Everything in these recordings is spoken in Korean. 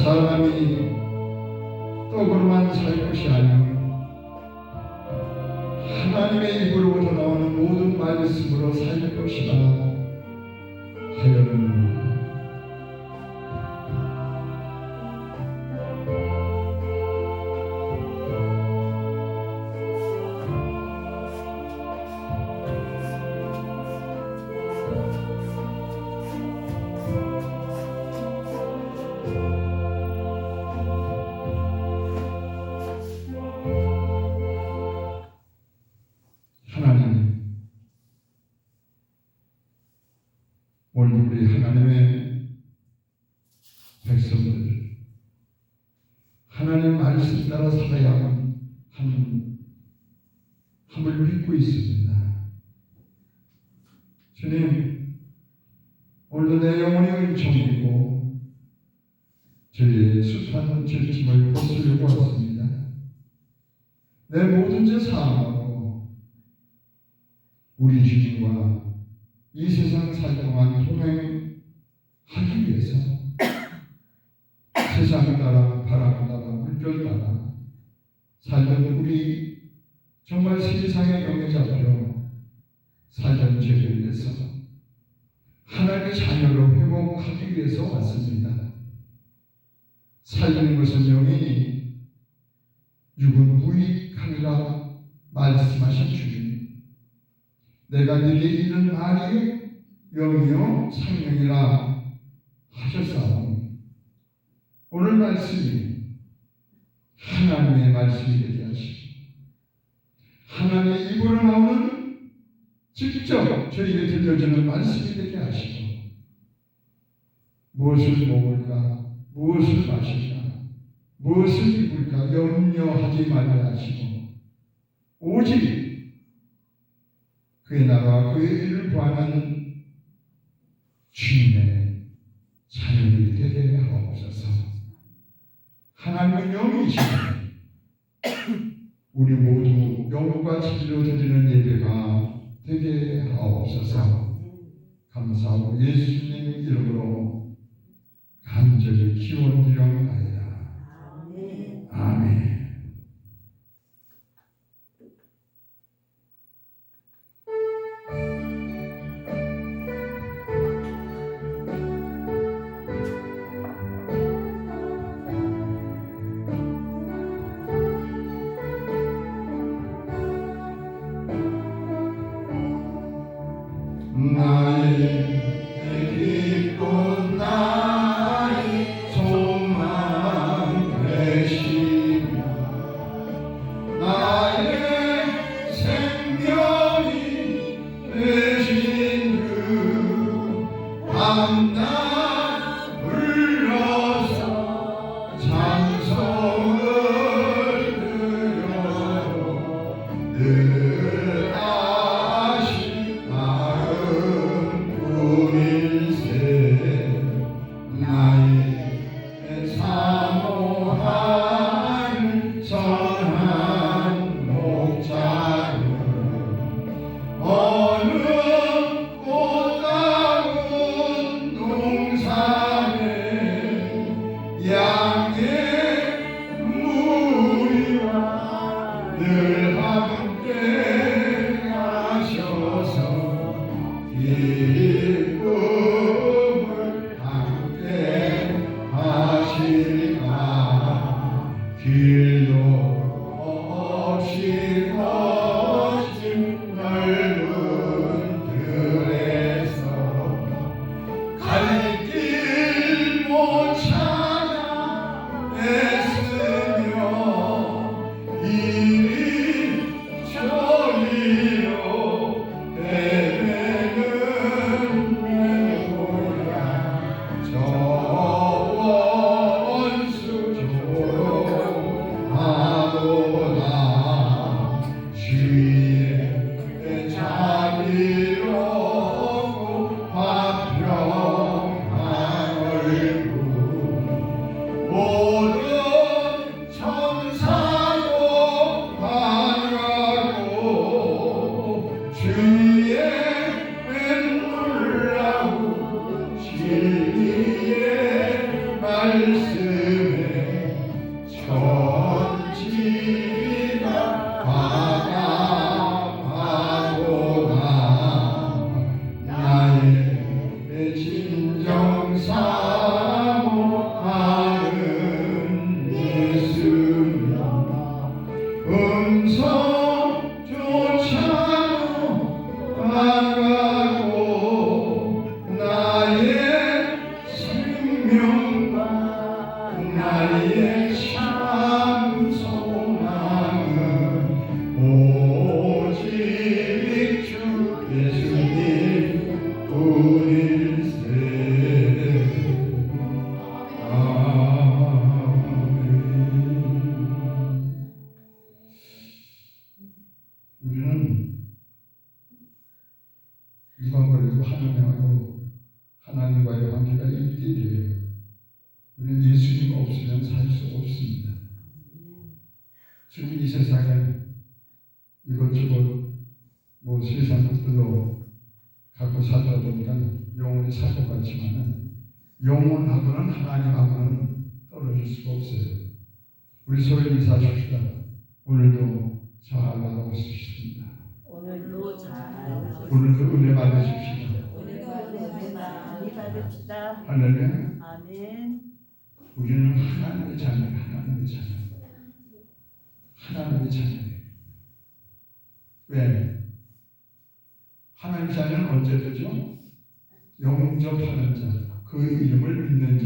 사람이 떡으로만 살 것이 아니요 하나님의 입으로부터 나오는 모든 말씀으로 살 것이다 하였느니라. 오늘 우리 하나님의 하나님의 말씀 따라 살아야만 함을 믿고 있습니다. 주님, 오늘도 내 영혼이 은총이고 저의 숱한 죄짐을 벗으려고 왔습니다. 내 모든 죄 사함하고 우리 주님과 이 세상 살 동안 동행하기 위해서 세상 따라 바람 따라 물결 따라 살던 우리 정말 세상의 영에 잡혀 살던 죄를 위해서 하나님의 자녀로 회복하기 위해서 왔습니다. 살리는 것은 영이니 육은 무익하리라 말씀하신 주님, 내가 네게 이른 말이 영이요 생명이라 하셨사오니 오늘 말씀이 하나님의 말씀이 되게 하시고 하나님의 입으로 나오는 직접 저에게 들려주는 말씀이 되게 하시고 무엇을 먹을까, 무엇을 마실까, 무엇을 입을까 염려하지 말게 하시고 오직 그의 나라와 그의 일을 구하는 주님의 자녀들이 되게 하옵소서. 하나님은 영이시니 우리 모두 영과 진리로 드리는 예배가 되게 하옵소서. 감사하고 예수님 이름으로 간절히 기원드려옵나이다. 아멘. 나의 기쁜 나의 소망 되시며 나의 생명이 되신 그 밤낮 불러서 찬송을 드려요. 늘 아신 마음 우일세 나의 사모하는 선한 목자는 어느 꽃다운 동산에 양의 무리와 늘 함께 가셔서 기쁨을 함께 하시나 길도 없이 거친 넓은 들에서 갈 길 못 찾아 애쓰며 이리 저리로 헤매는 누구야 저 원수 조롱하는 지금 이 세상에 이것저것 뭐 세상 것들로 갖고 살다 보니까 영혼이 살 것 같지만은 영혼하고는 하나님하고는 떨어질 수가 없어요. 우리 소리 인사하십시다. 오늘도 잘 나오셨습니다. 오늘도 잘 오늘도 은혜 받으십시다. 오늘도 은혜 많이 받읍시다. 할렐루야. 아멘. 우리는 하나님의 자녀예요. 하나님의 자녀. 하나님의 자녀예요. 왜? 하나님의 자녀는 언제 되죠? 영접하는 자, 그 이름을 믿는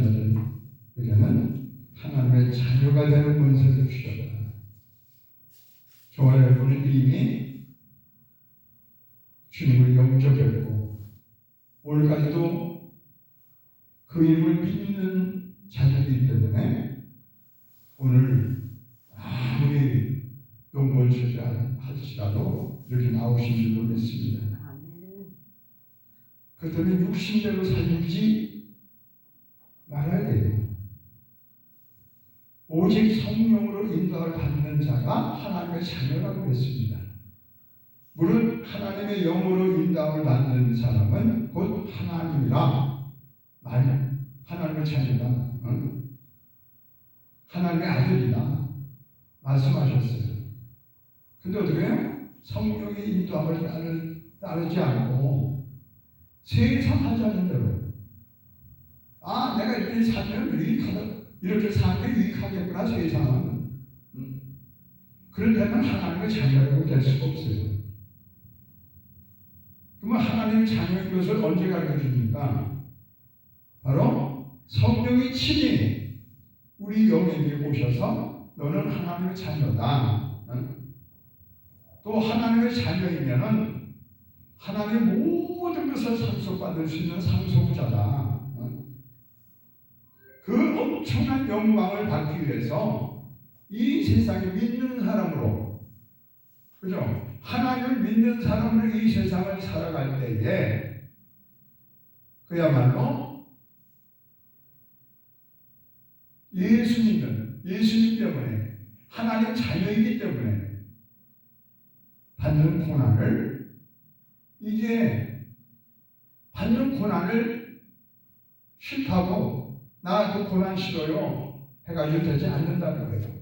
자들에게는 하나님의 자녀가 되는 권세를 주셨다. 저와 여러분은 이미 주님을 영접했고 오늘까지도 그 이름을 믿는 자녀이기 때문에 오늘 아무리 농번주자 하시라도 이렇게 나오신 줄로 믿습니다. 그 때문에 육신대로 살지 말아야 돼요. 오직 성령으로 인도를 받는 자가 하나님의 자녀라고 했습니다. 물론 하나님의 영으로 인도를 받는 사람은 곧 하나님이라 말 하나님의 자녀다. 하나님의 아들이다. 말씀하셨어요. 근데 어떻게 해요? 성령의 인도함을 따르지 않고 세상 하자는 대로 내가 이렇게 살면 유익하다. 이렇게 사는 게 유익하겠구나 세상은. 그런다면 하나님의 자녀라고 될 수가 없어요. 그러면 하나님의 자녀인 것을 언제 가르쳐 줍니까? 바로 성령이 친히 우리 영에게 오셔서 너는 하나님의 자녀다. 또 하나님의 자녀이면은 하나님의 모든 것을 상속받을 수 있는 상속자다. 그 엄청난 영광을 받기 위해서 이 세상에 믿는 사람으로, 그죠? 하나님을 믿는 사람으로 이 세상을 살아갈 때에 그야말로 예수님 때문에 하나님 자녀이기 때문에 받는 고난을 받는 고난을 싫다고 나 그 고난 싫어요 해가지고 되지 않는다는 거예요.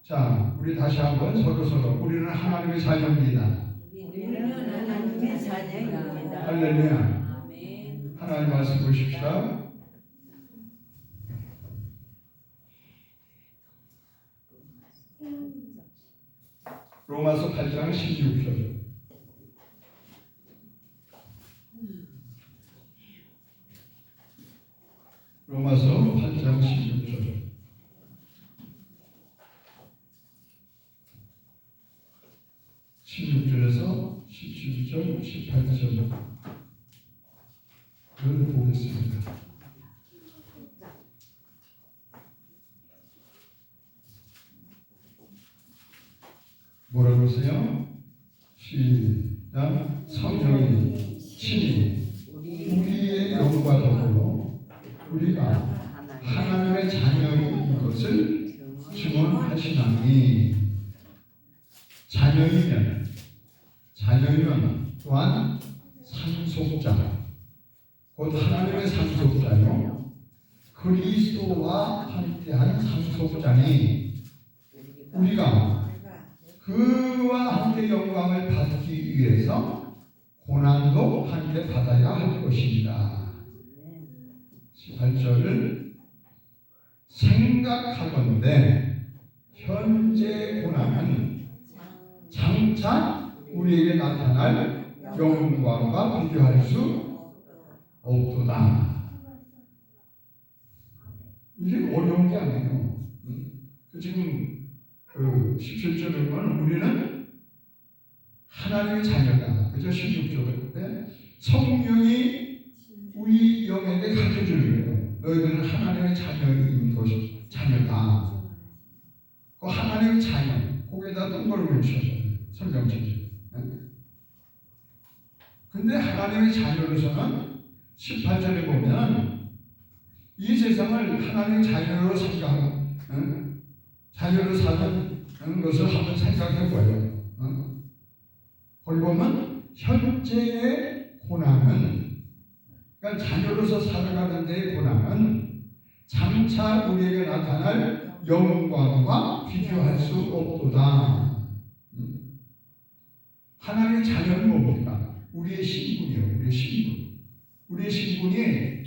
자, 우리 다시 한번 서로 우리는 하나님의 자녀입니다. 우리는 하나님의 자녀입니다. 할렐루야. 아멘. 하나님 말씀 보십시다. 로마서 8장 16절. 로마서 8장 16절. (16절에서) 17절, 18절을 보겠습니다. 뭐라고 하세요? 시작. 성령이 친히 우리의 영과 더불어 우리가 하나님의 자녀인 것을 증언하시나니 자녀이면 또한 상속자 곧 하나님의 상속자요 그리스도와 함께한 상속자니 우리가 그와 함께 영광을 받기 위해서 고난도 함께 받아야 할 것입니다. 18절을 생각하건대 현재 고난은 장차 우리에게 나타날 영광과 비교할 수 없도다. 이게 어려운 게 아니에요. 지금 17절에 보면 우리는 하나님의 자녀다. 그죠? 16절에 성령이 우리 영에게 가르쳐주는 거예요. 너희들은 하나님의 자녀인 것이 자녀다. 그 하나님의 자녀 거기에다 동그라미 쳐서 성경책이. 근데 하나님의 자녀로서는 18절에 보면 이 세상을 하나님의 자녀로 생각하고 자녀로 사는 것을 한번 생각해 보아요. 거기 보면 현재의 고난은, 그러니까 자녀로서 살아가는 데의 고난은 장차 우리에게 나타날 영광과 비교할 수 없도다. 하나님의 자녀는 뭡니까? 우리의 신분이요. 우리의 신분. 우리의 신분이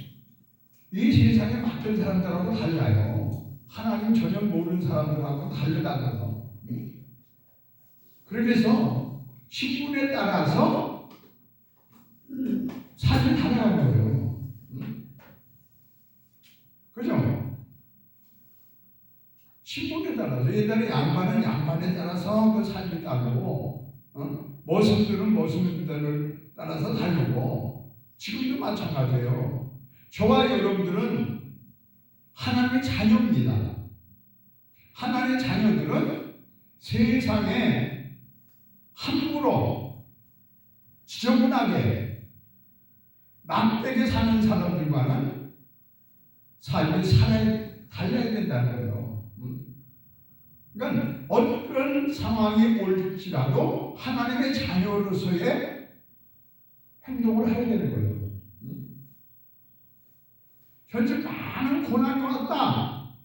이 세상에 맡은 사람들하고 달라요. 하나님 전혀 모르는 사람들하고 다르다고요. 그래서 신분에 따라서 삶이 달라간 거예요. 그죠? 신분에 따라서. 옛날에 양반은 양반에 따라서 그 삶이 다르고, 머슴들은 머슴들을 따라서 다르고, 지금도 마찬가지예요. 저와 여러분들은 하나님의 자녀입니다. 하나님의 자녀들은 세상에 함부로 지저분하게 남되게 사는 사람들과는 삶이 달라야 된다는 거예요. 그러니까 어떤 상황이 올지라도 하나님의 자녀로서의 행동을 해야 되는 거예요. 현재 많은 고난이 왔다.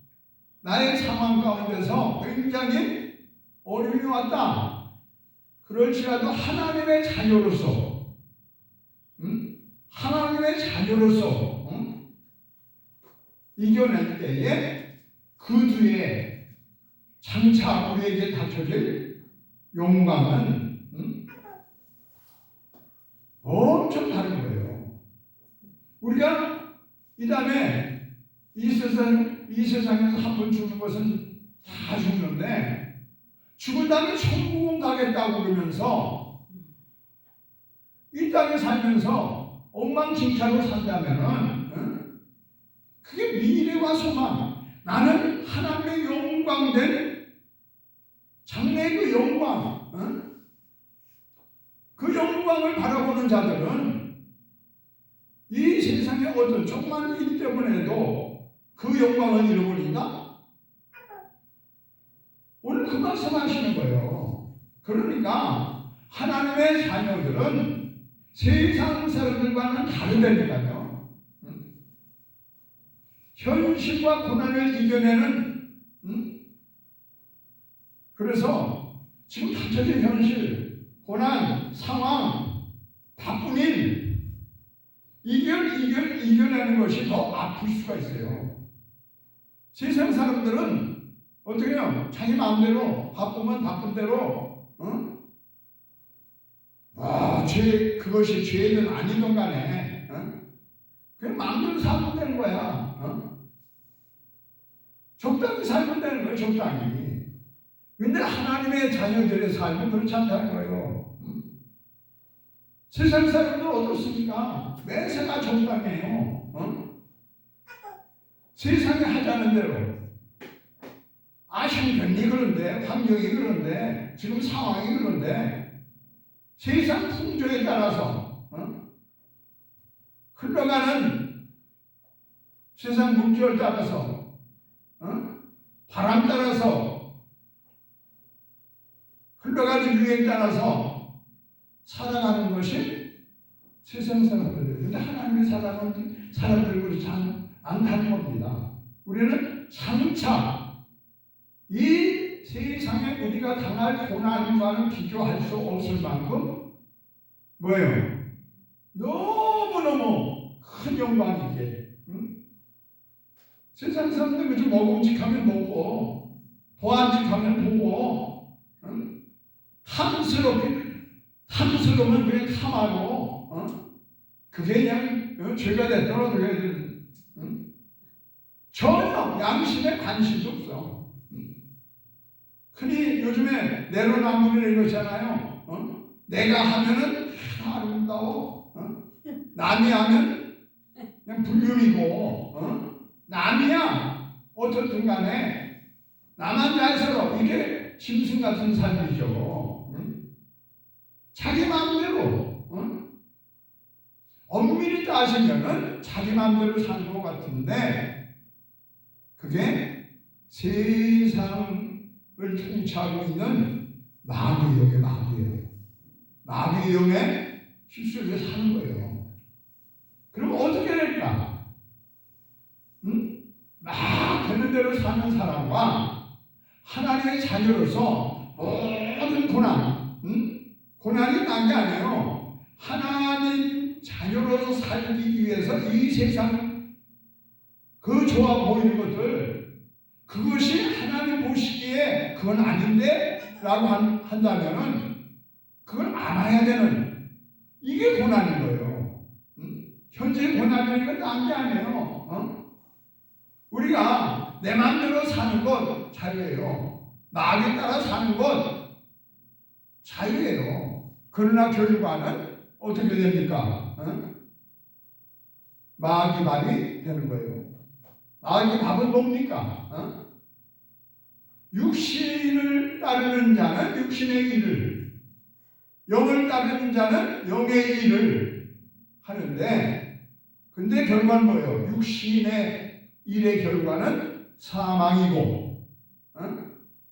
나의 상황 가운데서 굉장히 어려움이 왔다. 그럴지라도 하나님의 자녀로서, 하나님의 자녀로서 이겨낼 때에 그 뒤에 장차 우리에게 닥쳐질 영광은 엄청 다른 거예요. 우리가 이 다음에 이 세상에서 한 번 죽는 것은 다 죽는데, 죽은 다음에 천국은 가겠다고 그러면서 이 땅에 살면서 엉망진창으로 산다면은 그게 미래와 소망, 나는 하나님의 영광된 장래의 그 영광, 그 영광을 바라보는 자들은 이 세상의 어떤 조그만 일 때문에도 그 영광을 잃어버린다? 오늘 그 말씀하시는 거예요. 그러니까 하나님의 자녀들은 세상 사람들과는 다르다니까요. 현실과 고난을 이겨내는, 그래서 지금 닥쳐진 현실, 고난, 상황, 바쁜 일, 이겨내는 것이 더 아플 수가 있어요. 세상 사람들은 어떻게 해요? 자기 마음대로, 바쁘면 바쁜 대로, 그것이 죄든 아니든 간에, 그냥 마음대로 살면 되는 거야. 적당히 살면 되는 거예요, 적당히. 근데 하나님의 자녀들의 삶은 그렇지 않다는 거예요. 세상 사람들은 어떻습니까? 매사가 적당해요. 세상에 하자는 대로. 형편이 그런데, 환경이 그런데, 지금 상황이 그런데, 세상 풍조에 따라서 흘러가는 세상 물결 따라서, 바람 따라서, 흘러가는 유행 따라서 살아가는 것이 세상 사람들이에요. 그런데 하나님의 사람들 그렇지 않다는 겁니다. 우리는 장차 이 세상에 우리가 당할 고난과는 비교할 수 없을 만큼 뭐예요? 너무너무 큰 영광이게. 세상 사람들 그저 먹음직하면 먹고 보안직하면 보고 탐스러우면 그냥 탐하고 그게 그냥 죄가 됐더라도 전혀 양심에 관심도 없어. 흔히 요즘에 내로남불이라는 거 있잖아요. 내가 하면은 아름다워. 남이 하면 그냥 불륜이고, 남이야 어떻든 간에 나만 잘 살아. 이게 짐승 같은 삶이죠. 자기 마음대로, 엄밀히 따지면은 자기 마음대로 사는 것 같은데, 그게 세상 통치하고 있는 마귀의 영이에요. 마귀의 영에 휩쓸려 사는 거예요. 그럼 어떻게 될까? 막 되는 대로 사는 사람과 하나님의 자녀로서 모든 고난이 난 게 아니에요. 하나님 자녀로서 살기 위해서 이 세상 그 좋아 보이는 것들, 그것이 하나님 보시기에 그건 아닌데 라고 한다면은 그걸 안아야 되는, 이게 고난인 거예요. 현재 고난이니까 난 게 아니에요. 우리가 내 마음대로 사는 것 자유예요. 마음에 따라 사는 것 자유예요. 그러나 결과는 어떻게 됩니까? 마귀 밥이 되는 거예요. 마귀 밥은 뭡니까? 육신을 따르는 자는 육신의 일을, 영을 따르는 자는 영의 일을 하는데, 근데 결과는 뭐예요? 육신의 일의 결과는 사망이고,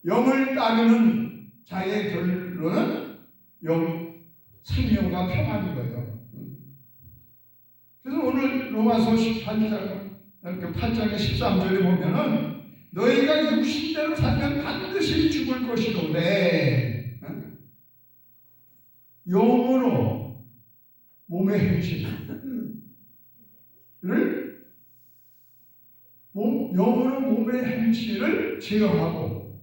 영을 따르는 자의 결론은 생명과 평안인 거예요. 그래서 오늘 로마서 8장의 13절에 보면은 너희가 육신대로 살면 반드시 죽을 것이로되 영으로 몸의 행실을 영으로 몸의 행실을 제어하고,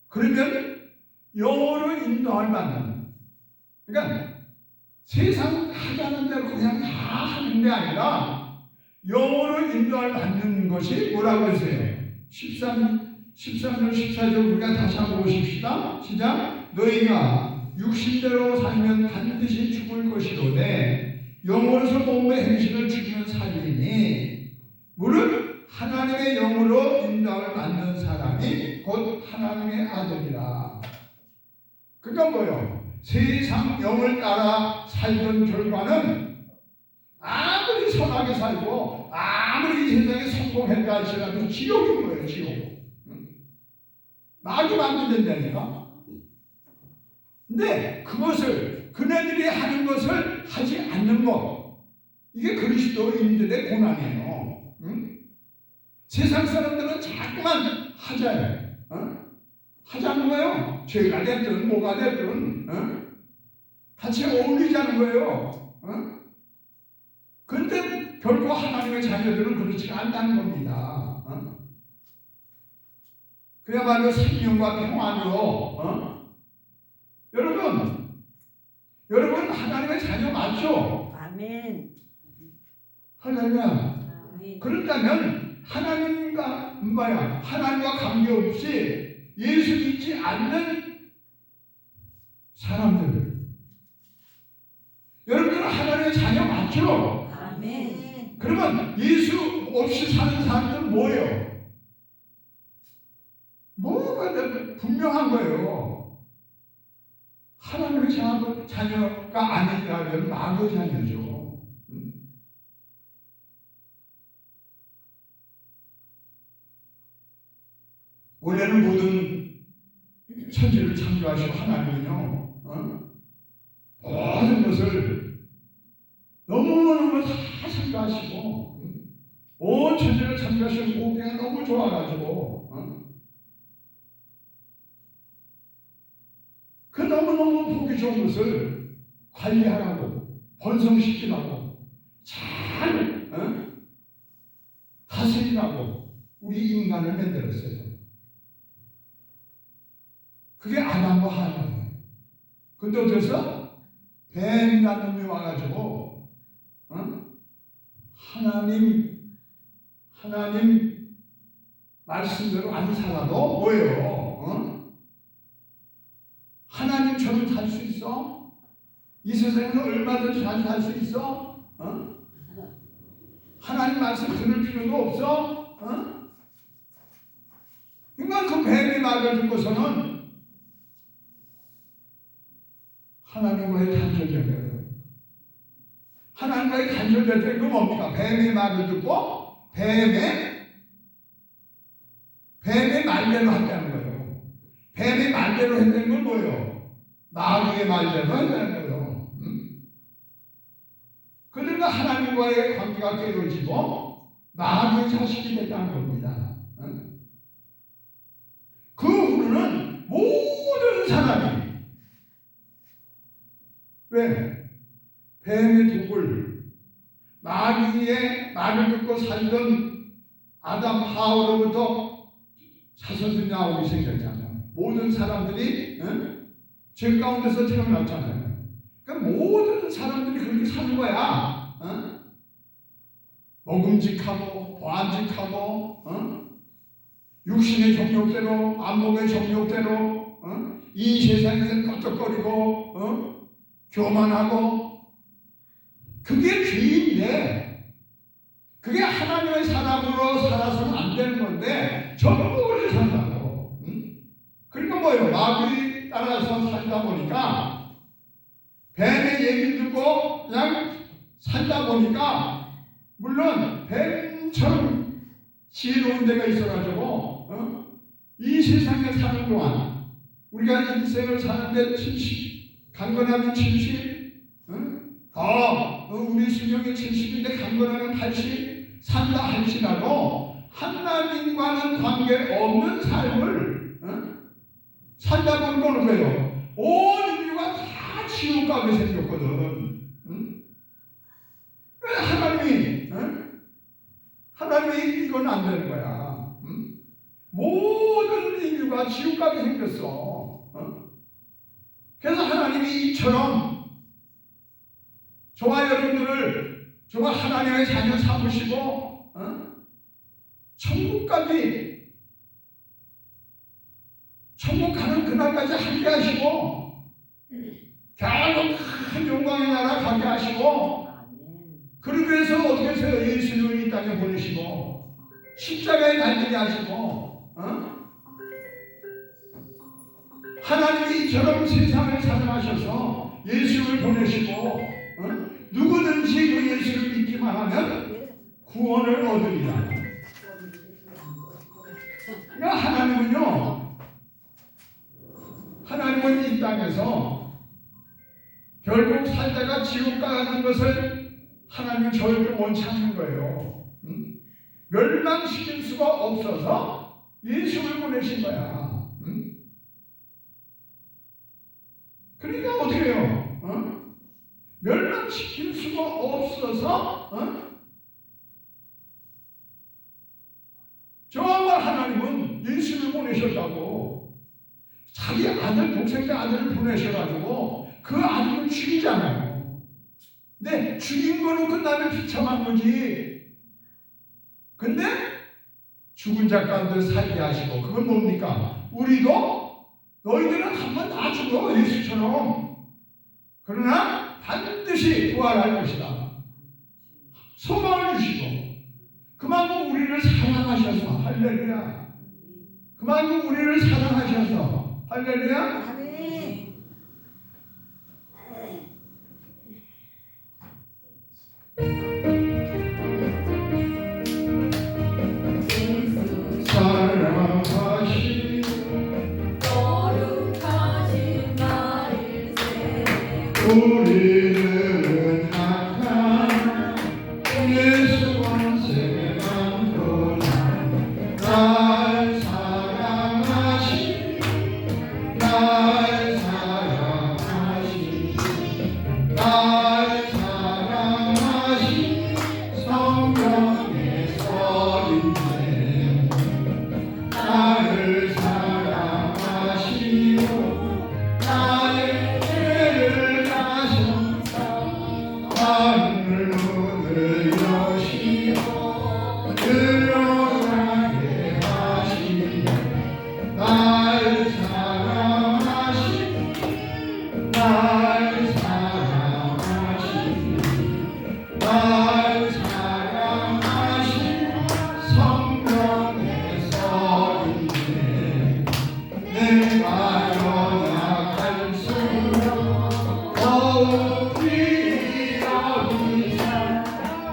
그러면 영으로 인도할 받는, 그러니까 세상 하자는 대로 그냥 다 하는 게 아니라 영으로 인도할 받는 것이 뭐라고 했어요? 13절 14절 우리가 다시 한번 보십시다. 시작. 너희가 육신대로 살면 반드시 죽을 것이로되 영으로서 몸의 행실을 죽이면 살리니, 무릇 하나님의 영으로 인도함을 받는 사람이 곧 하나님의 아들이라. 그러니까 뭐예요? 세상 영을 따라 살던 결과는 아무리 선하게 살고 아무리 이 세상에 성공했다 할지라도 지옥인 거예요. 지옥. 마귀 만든다니까. 근데 그것을, 그네들이 하는 것을 하지 않는 것, 이게 그리스도인들의 고난이에요. 세상 사람들은 자꾸만 하자요. 하자는 거예요. 죄가 됐든 뭐가 됐든 같이 어울리자는 거예요. 그런데 결코 하나님의 자녀들은 그렇지가 않다는 겁니다. 그야말로 생명과 평안으로 여러분 하나님의 자녀 맞죠? 아멘. 할렐루야. 아멘. 그렇다면 하나님과 관계없이 예수 믿지 않는 사람들, 여러분들은 하나님의 자녀 맞죠? 아멘. 그러면 예수 없이 사는 사람들은 뭐예요? 뭐가 분명한 거예요. 하나님의 자녀가 아니라면 마귀의 자녀죠. 원래는 모든 천지를 창조하신 하나님은요, 모든 것을 너무너무 다 창조하시고, 온 천지를 창조하신 보기가 너무 좋아가지고, 그 너무너무 보기 좋은 것을 관리하라고, 번성시키라고, 잘 다스리라고 우리 인간을 만들었어요. 그게 아담과 하와예요. 근데 어째서 뱀이라는 놈이 와가지고 하나님 말씀대로 안 살아도 뭐예요? 하나님처럼 살 수 있어? 이 세상에서 얼마든지 살 수 있어? 하나님 말씀 들을 필요도 없어? 그러니까 그 뱀의 말을 듣고서는 하나님과의 단절된 거예요. 하나님과의 단절될 때 그 뭡니까? 뱀의 말을 듣고 뱀의 말대로 한다는 거예요. 뭐예요? 나중에 말대로 해야 거예요. 그들과 하나님과의 관계가 깨어지고 나중에 자식이 됐다는 겁니다. 그 후로는 모든 사람이 왜? 뱀의 독을 마귀의 말을 듣고 살던 아담 하와로부터 자손들이 나오기 생겼잖아요. 모든 사람들이 죄 가운데서 태어났잖아요. 그러니까 모든 사람들이 그렇게 사는 거야. 먹음직하고 보안직하고 육신의 정욕대로 안목의 정욕대로 이 세상에서 껄떡거리고 교만하고 그게 죄인데 그게 하나님의 사람으로 살아서는 안 되는 건데 전부 그렇게 산다고. 그러니까 뭐예요? 마귀 따라서 살다 보니까 뱀의 얘기를 듣고 그냥 살다 보니까 물론 뱀처럼 지혜로운 데가 있어가지고 이 세상에 사는 동안 우리가 인생을 사는데 70 강건하면 70 우리 수명이 70인데 강건하면 80 산다 할지라도 하나님과는 관계없는 삶을 살다 보는 거예요. 온 인류가 다 지옥 가게 생겼거든. 하나님이 이건 안 되는 거야. 모든 인류가 지옥 가게 생겼어. 그래서 하나님이 이처럼 저와 여러분들을 저와 하나님의 자녀 삼으시고 천국 가는 그날까지 함께 하시고 결국 큰 영광의 나라 가게 하시고 그러기 위해서 어떻게 해서요? 예수님을 이 땅에 보내시고 십자가에 달리게 하시고 하나님이 이처럼 세상을 사랑하셔서 예수를 보내시고 누구든지 그 예수를 믿기만 하면 구원을 얻으리라. 그러니까 하나님은 이 땅에서 결국 살다가 지옥 가는 것을 하나님은 절대 원치 않는 거예요. 멸망시킬 수가 없어서 예수를 보내신 거야. 그러니까 어떻게 해요? 멸망시킬 수가 없어서 정말 하나님은 예수를 보내셨다고 자기 아들 독생자 아들을 보내셔가지고 그 아들을 죽이잖아요. 근데 죽인 거는 끝나면 비참한 거지. 근데 죽은 자 가운데 살게 하시고 그건 뭡니까? 우리도 너희들은 한 번 다 죽어 예수처럼. 그러나 반드시 부활할 것이다. 소망을 주시고 그만큼 우리를 사랑하셔서 할렐루야. 그만큼 우리를 사랑하셔서 할렐루야. 우리는 약한 예수 원생만 보라. 날 사랑하신 날 사랑하신 날 사랑하신 성령의 서리네. 나를 사랑하시고 나의 하늘 문을 여시고 들어가게 하시네. 날 사랑하신 날 사랑하신 날 사랑하신 성령의 서리네. 내가 연약할수록 더욱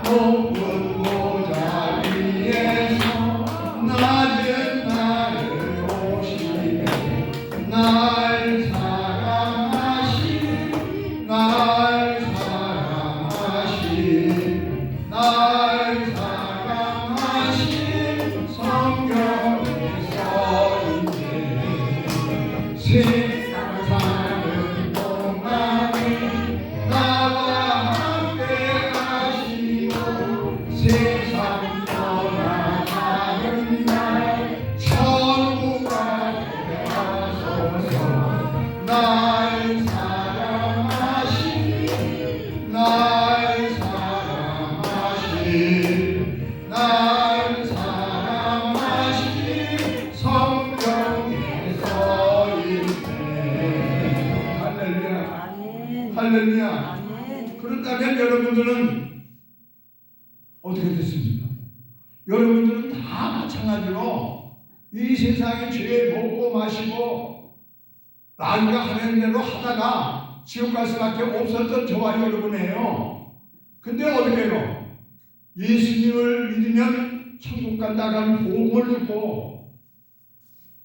높은 보좌 위에서 낮은 나를 오시네. 날 세상 사는 동안에 나와 함께 하시고 세상 떠나가는 날 천국가 되게 하소서. 날 사랑하신 날 사랑하신 날 사랑하신 성경에 써있네. 할렐루야 아멘. 할렐루야. 아멘. 그렇다면 여러분들은 어떻게 됐습니까? 여러분들은 다 마찬가지로 이 세상에 죄 먹고 마시고 나이가 하는 대로 하다가 지옥 갈 수밖에 없었던 저와 여러분이에요. 근데 어떻게 해요? 예수님을 믿으면 천국 간다는 복음을 듣고,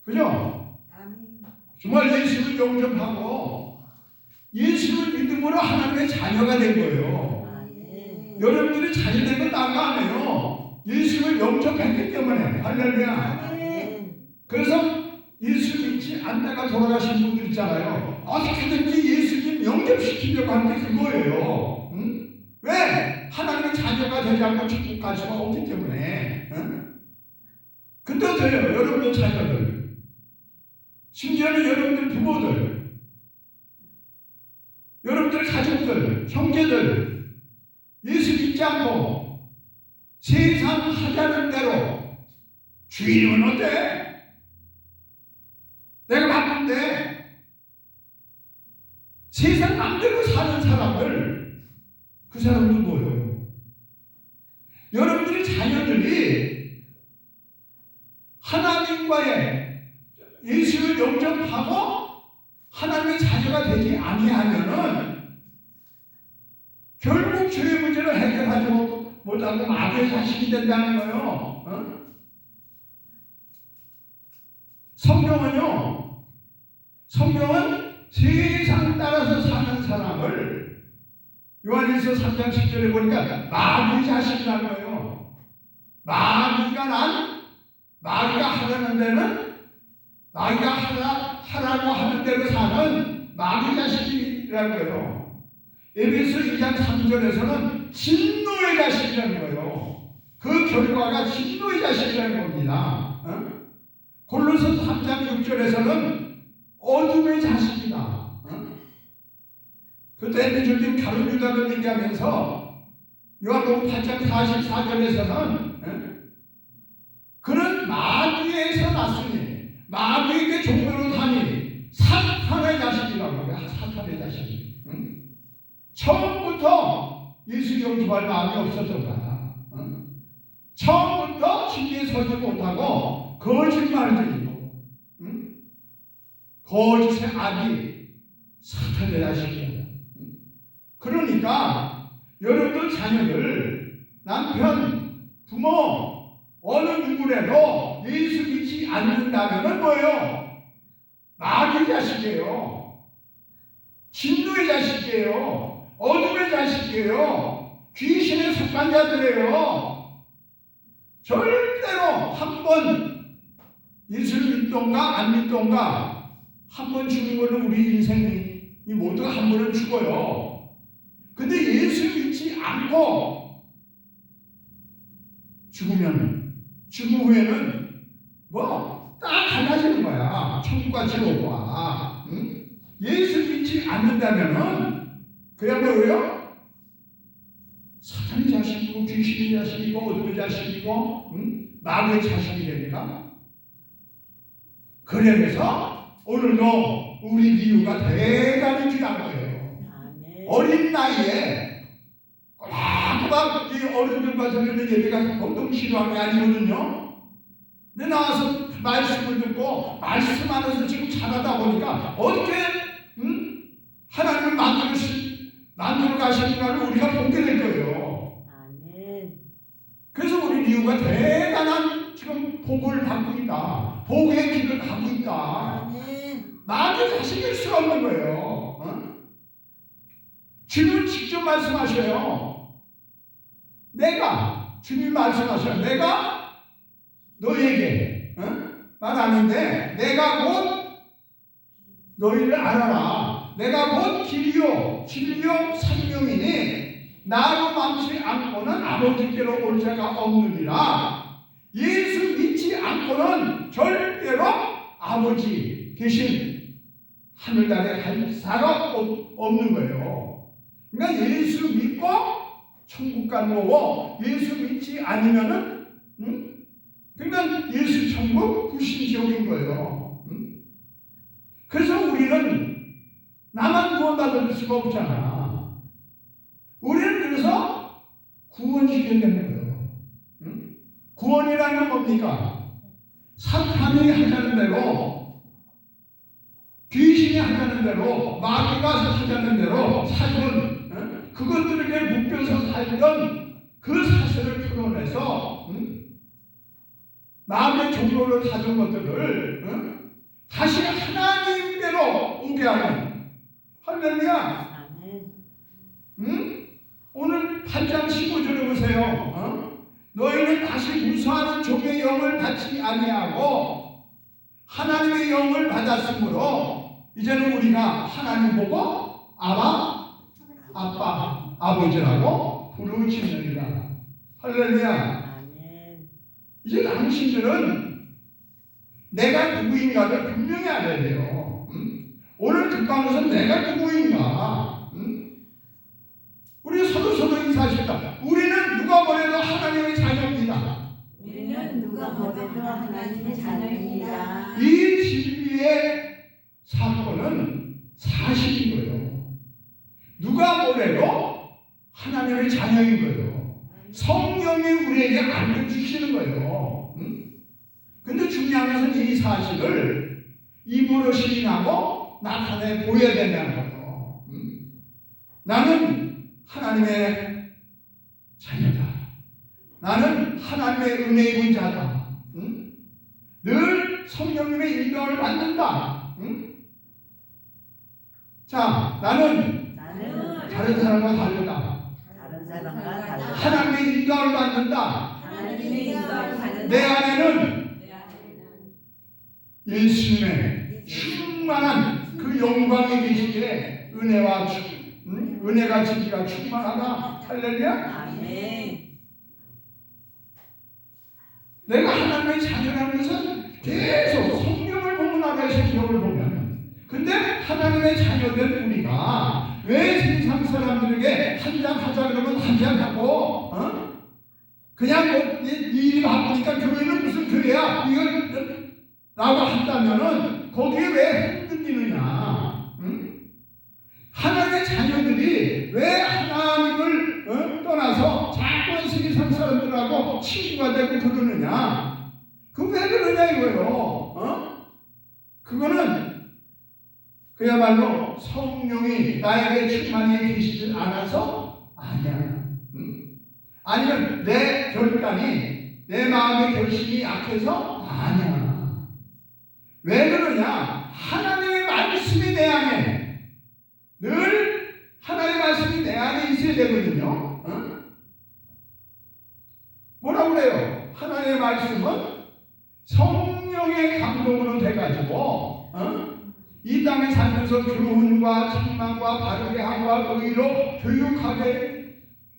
그죠? 아멘. 정말 예수를 영접하고 예수를 믿음으로 하나님의 자녀가 된 거예요. 아멘. 여러분들이 자녀된 건 나가 아니에요. 예수를 영접했기 때문에. 할렐루야. 아멘. 그래서 예수 믿지 않다가 돌아가신 분들 있잖아요. 어떻게든지 예수님 영접시키려고 하는 게 그거예요. 응? 왜? 하나님의 자녀가 되지 않고 천국 갈 수가 없기 때문에. 응? 근데 어때요? 여러분들 자녀들, 심지어는 여러분들 부모들, 여러분들 가족들, 형제들, 예수 믿지 않고 세상 하자는 대로 주인은 어때? 내가 바쁜데 세상 맘대로 사는 사람을, 그 사람은 뭐예요? 여러분들의 자녀들이 하나님과의 예수를 영접하고 하나님의 자녀가 되지 아니하면은 결국 죄의 문제를 해결하지 못하고 마귀의 자식이 된다는 거예요. 어? 성경은 세상 따라서 사는 사람을 요한일서 3장 10절에 보니까 마귀 자식이라는 거예요. 마귀가 하라는 데는, 마귀가 하라고 하는 대로 사는 마귀 자식이라는 거예요. 에베소 2장 3절에서는 진노의 자식이라는 거예요. 그 결과가 진노의 자식이라는 겁니다. 어? 골로새 3장 6절에서는 어둠의 자식이다. 어? 그 대표적인 가룟 유다를 얘기하면서 요한복음 8장 44절에서는 어? 그는 마귀에서 났으니 마귀에게 종로로 다니 사탄의 자식이라고 해요. 사탄의 자식. 응? 처음부터 예수 영접할 마음이 없었던 거야. 응? 처음부터 진리에 서지 못하고 거짓말들이고, 응? 거짓의 아기 사탄의 자식이야. 응? 그러니까 여러분들 자녀들, 남편, 부모 어느 누구라도 예수 믿지 않는다면 뭐예요? 마귀의 자식이에요. 진노의 자식이에요. 어둠의 자식이에요. 귀신의 속간자들이에요. 절대로 한 번 예수를 믿던가 안 믿던가 한 번 죽는 걸로 우리 인생이 모두가 한 번은 죽어요. 근데 예수 믿지 않고 죽음 후에는 딱 달라지는 거야. 천국과 지옥과. 응? 예수 믿지 않는다면은 그냥 뭐예요? 사탄의 자식이고 귀신의 자식이고 어둠의 자식이고, 응? 마귀의 자식이 되니까. 그래서 오늘도 우리 리우가 대단히 귀한 거예요. 아멘. 어린 나이에 꼬박꼬박 이 어른들과 저녁에 예배가 보통 싫어하는 게 아니거든요. 근데 나와서 말씀을 듣고 말씀 안에서 지금 자라다 보니까 어떻게 하나님을 만들어 가시는가를 우리가 보게 될 거예요. 아멘. 그래서 우리 리우가 대단한 지금 복을 받고 있다. 복의 길을 가고 있다. 아멘. 나한테 자식일 수가 없는 거예요. 어? 주님은 직접 말씀하셔요. 주님 말씀하셔요. 내가 너에게 말 안 했는데 내가 곧 너희를 알아라. 내가 곧 길이요 진리요 생명이니 나로 맘치 않고는 아버지께로 올 자가 없느니라. 예수 믿지 않고는 절대로 아버지 계신 하늘나라에 갈 사람 없는 거예요. 그러니까 예수 믿고 천국 가는 거고, 예수 믿지 않으면은 그러니까 예수 천국 불신지옥인 거예요. 그래서 우리는 나만 구원받을 수가 없잖아. 우리는 그래서 구원시켜야 되는 거예요. 구원이라는 건 뭡니까? 사탄이 하자는 대로, 귀신이 하자는 대로, 마귀가 하자는 대로 사건, 그것들에게 묶여서 살던 그 사슬을 풀어내서 마음의 종로를 사준 것들을 다시 하나님께로 오게 하는. 할렐루야. 오늘 8장 15절에 보세요. 너희는 다시 무수하는 종의 영을 받지 아니하고 하나님의 영을 받았으므로 이제는 우리가 하나님 보고 아바, 아빠, 아버지라고 부르짖느니라. 할렐루야. 이제 당신들은 내가 누구인가를 분명히 알아야 돼요. 오늘 듣방에서 내가 누구인가? 우리 서로 인사하십니다. 우리는 누가 뭐래도 하나님의 자녀입니다. 우리는 누가 뭐래도 하나님의 자녀입니다. 이 진리의 사건은 사실인 거예요. 누가 뭐래도 하나님의 자녀인 거예요. 성령이 우리에게 알려주시는 거예요. 근데 중요한 것은 이 사실을 입으로 시인하고 나타내 보여야 된다는 거예요. 나는 하나님의 자녀다. 나는 하나님의 은혜 입은 자다. 늘 성령님의 인도를 받는다. 자, 나는 다른 사람과 다르다. 하나님의 인도를 받는다. 내 안에는 예수님의 충만한 그 영광이 계시기에 은혜가 진리가 충만하다. 할렐루야. 내가 하나님의 자녀라는 것은 계속 성경을 보면 알아요. 성경을 보면. 근데 하나님의 자녀된 우리가 왜 세상 사람들에게 한잔 하자 그러면 한잔 하고 그냥 뭐 일이 바쁘니까 교회는 무슨 교회야 이걸 라고 한다면은 거기에 왜 흔들리느냐? 하나님의 자녀들이 왜 하나님을 떠나서 자꾸 세상 사람들하고 친구가 되고 그러느냐? 그 왜 그러냐 이거예요. 그거는 그야말로 성령이 나에게 충만히 계시지 않아서 아니야. 아니면 내 결단이, 내 마음의 결심이 약해서 아니야. 왜 그러냐? 하나님의 말씀이 내 안에, 늘 하나님의 말씀이 내 안에 있어야 되거든요. 뭐라고 그래요? 하나님의 말씀은 성령의 감동으로 돼가지고 이 땅에 살면서 교훈과 책망과 바르게 함과 의로 교육하게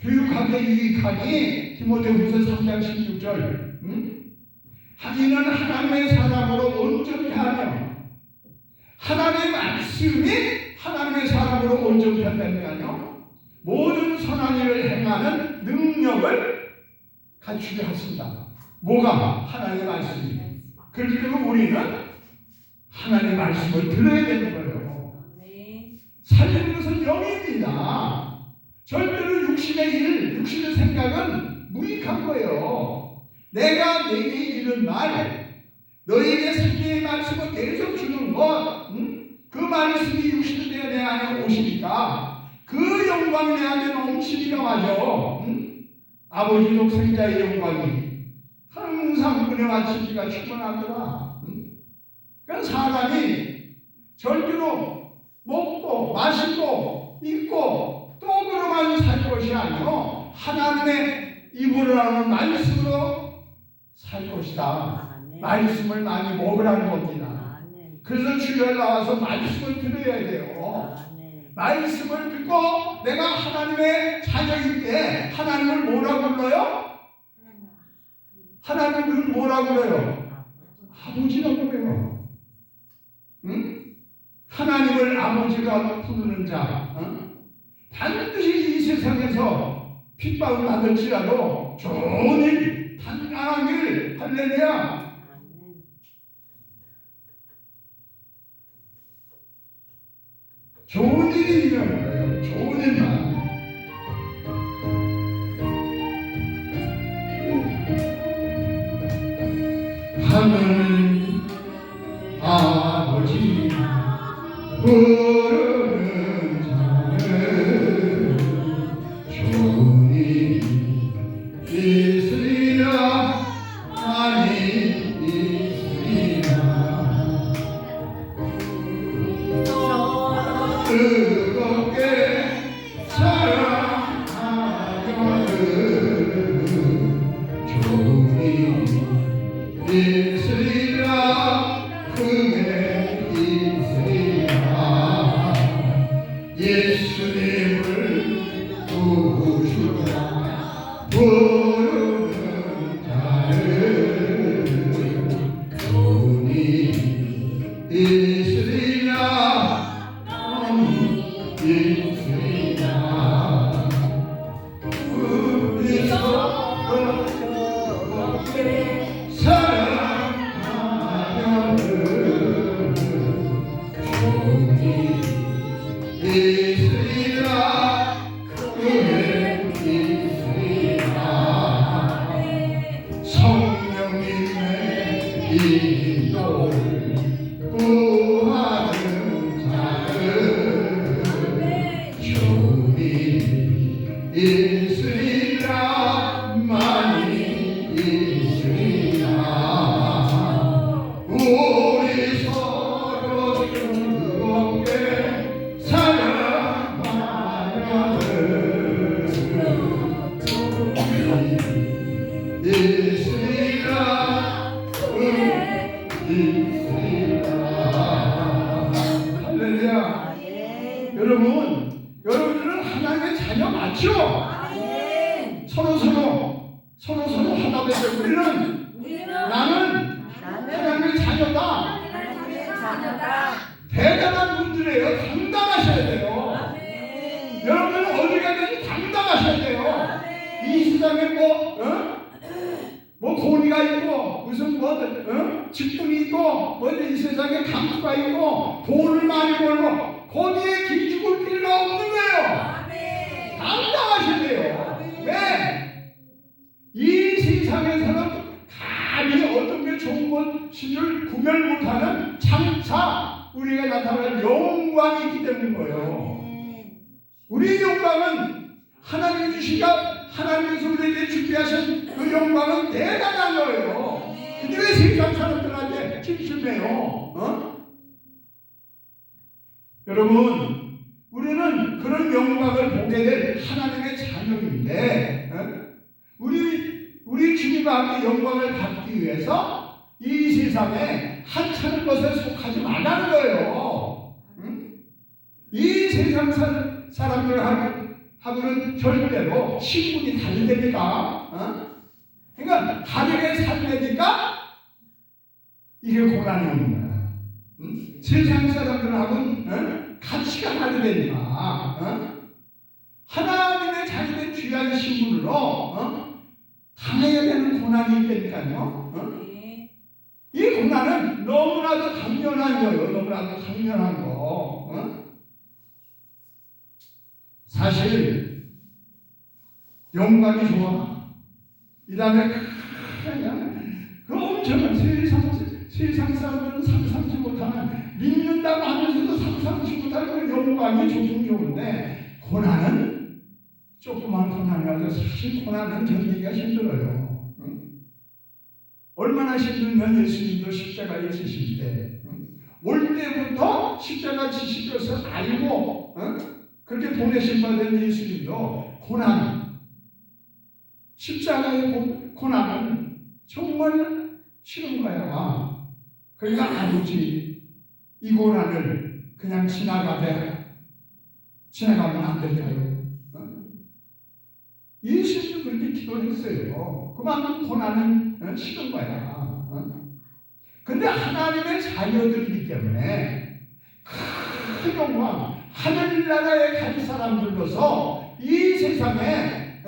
유익하니. 디모데후서 3장 16절. 이는 하나님의 사람으로 온전히 하며, 하나님의 말씀이 하나님의 사람으로 온전히 한다니까요. 모든 선한 일을 행하는 능력을 갖추게 하신다. 뭐가? 하나님의 말씀이. 그렇기 때문에 우리는 하나님의 말씀을 들어야 되는 거예요. 살리는 것은 영입니다. 절대로 육신의 일, 육신의 생각은 무익한 거예요. 내가 내게 이른 말, 너에게 생명의 말씀을 계속 주는 것, 그 말씀이 육신이 되어 내 안에 오시니까 그 영광이 내 안에 넘치니까 맞아. 아버지 독생자의 영광이 항상 은혜와 진리가 충만하더라. 그러니까 사람이 절대로 먹고 마시고 입고 떡으로만 살 것이 아니요 하나님의 입으로 하는 말씀으로 살 것이다. 말씀을 많이 먹으라는 겁니다. 그래서 주일날 나와서 말씀을 들어야 돼요. 말씀을 듣고 내가 하나님의 자녀일 때 하나님을 뭐라고 불러요? 하나님을 뭐라고 불러요? 아버지라고 그래요. 응? 하나님을 아버지가 부르는 자, 반드시 이 세상에서 핍박을 받을지라도 좋은 일, 탄탄한 일, 할렐루야. 좋은 일이 있는 거예요. 좋은 일만. 하늘 아버지 부르는 자는 좋은 일이 있으리라. 많이 있으리라. 뜨겁게 사랑하거든 좋은 일이 있으리라. 크게 있으리라. 예수님을 부르라. 부르는 자는 좋은 일이 있으리라. 있으리라. 우리 서로 뜨겁게 사랑하면은 좋은 일이 있으리라. 크게 있으리라. 성령님의 인도를 구하는 자는 좋은 일이 있으리라. 많이 있으리라. 우리 서로 뜨겁게 사랑하면은 좋은 일이 있으리라. 있으리라. 할렐루야. 여러분들은 하나님의 자녀 맞죠? 서로 하나 되죠. 나는 하나님의 자녀다. 대단한 분들이에요. 당당하셔야 돼요. 여러분은 어디 가든지 당당하셔야 돼요. 이 세상에 뭐 고리가 있고 무슨 직분이 있고 이 세상에 강수가 있고 돈을 많이 벌고 거기에 기죽을 필요가 없는 거예요. 당당하셔야 돼요. 왜? 이 세상에서는 감히 어떤 게 좋은 것인지를 구별 못하는 장차 우리가 나타날 영광이 있기 때문인 거예요. 우리의 영광은 하나님이 주시가 하나님께서 우리에게 준비하신 그 영광은 대단한 거예요. 근데 왜 세상 사람들한테 찜찜해요? 여러분, 우리는 그런 영광을 보게 될 하나님의 자녀인데, 우리 주님과 함께 영광을 받기 위해서 이 세상에 하찮은 것에 속하지 말라는 거예요. 이 세상 사람들하고는 절대로 신분이 다르다니까. 그러니까 다르게 살려니까 이게 고난이 오는 거야. 세상 사람들하고는 가치가 다르다니까. 하나님의 자녀의 귀한 신분으로 당해야 되는 고난이 있다니까요. 이 고난은 너무나도 당연한 거예요. 너무나도 당연한 거. 사실 영광이 좋아. 이 다음에 그 엄청난 세상 사람들은 상상치 못하는 믿는다고 하면서도 상상치 못하는 영광이 조금 좋은데 고난은 조그만 고난이라도 사실 고난은 견디기가 힘들어요. 얼마나 힘들면 예수님도 십자가에 지실 때 올 때부터 십자가 지실 것을 알고 그렇게 보내신 바 된 예수님도 고난, 십자가의 고난은 정말 싫은 거야. 그러니까 아버지 이 고난을 그냥 지나가면 안 될까요? 예수님도 그렇게 기도를 했어요. 그만큼 고난은 싫은 거야. 근데 하나님의 자녀들이기 때문에 큰 영광, 하늘나라에 갈 사람들로서 이 세상에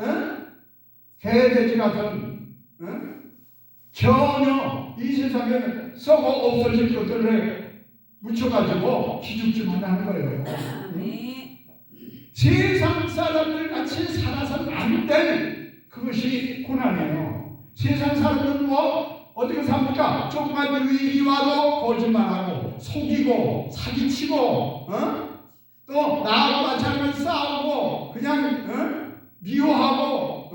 개돼지 같은 전혀 이 세상에 썩어 없어질 것들을 묻혀가지고 기죽지만 하는 거예요. 세상 사람들 같이 살아서는 안 될 그것이 고난이에요. 세상 사람들은 어떻게 삽니까? 조금만 유익이 와도 거짓말하고 속이고 사기치고 또 나하고 같이 하면 싸우고 그냥 미워하고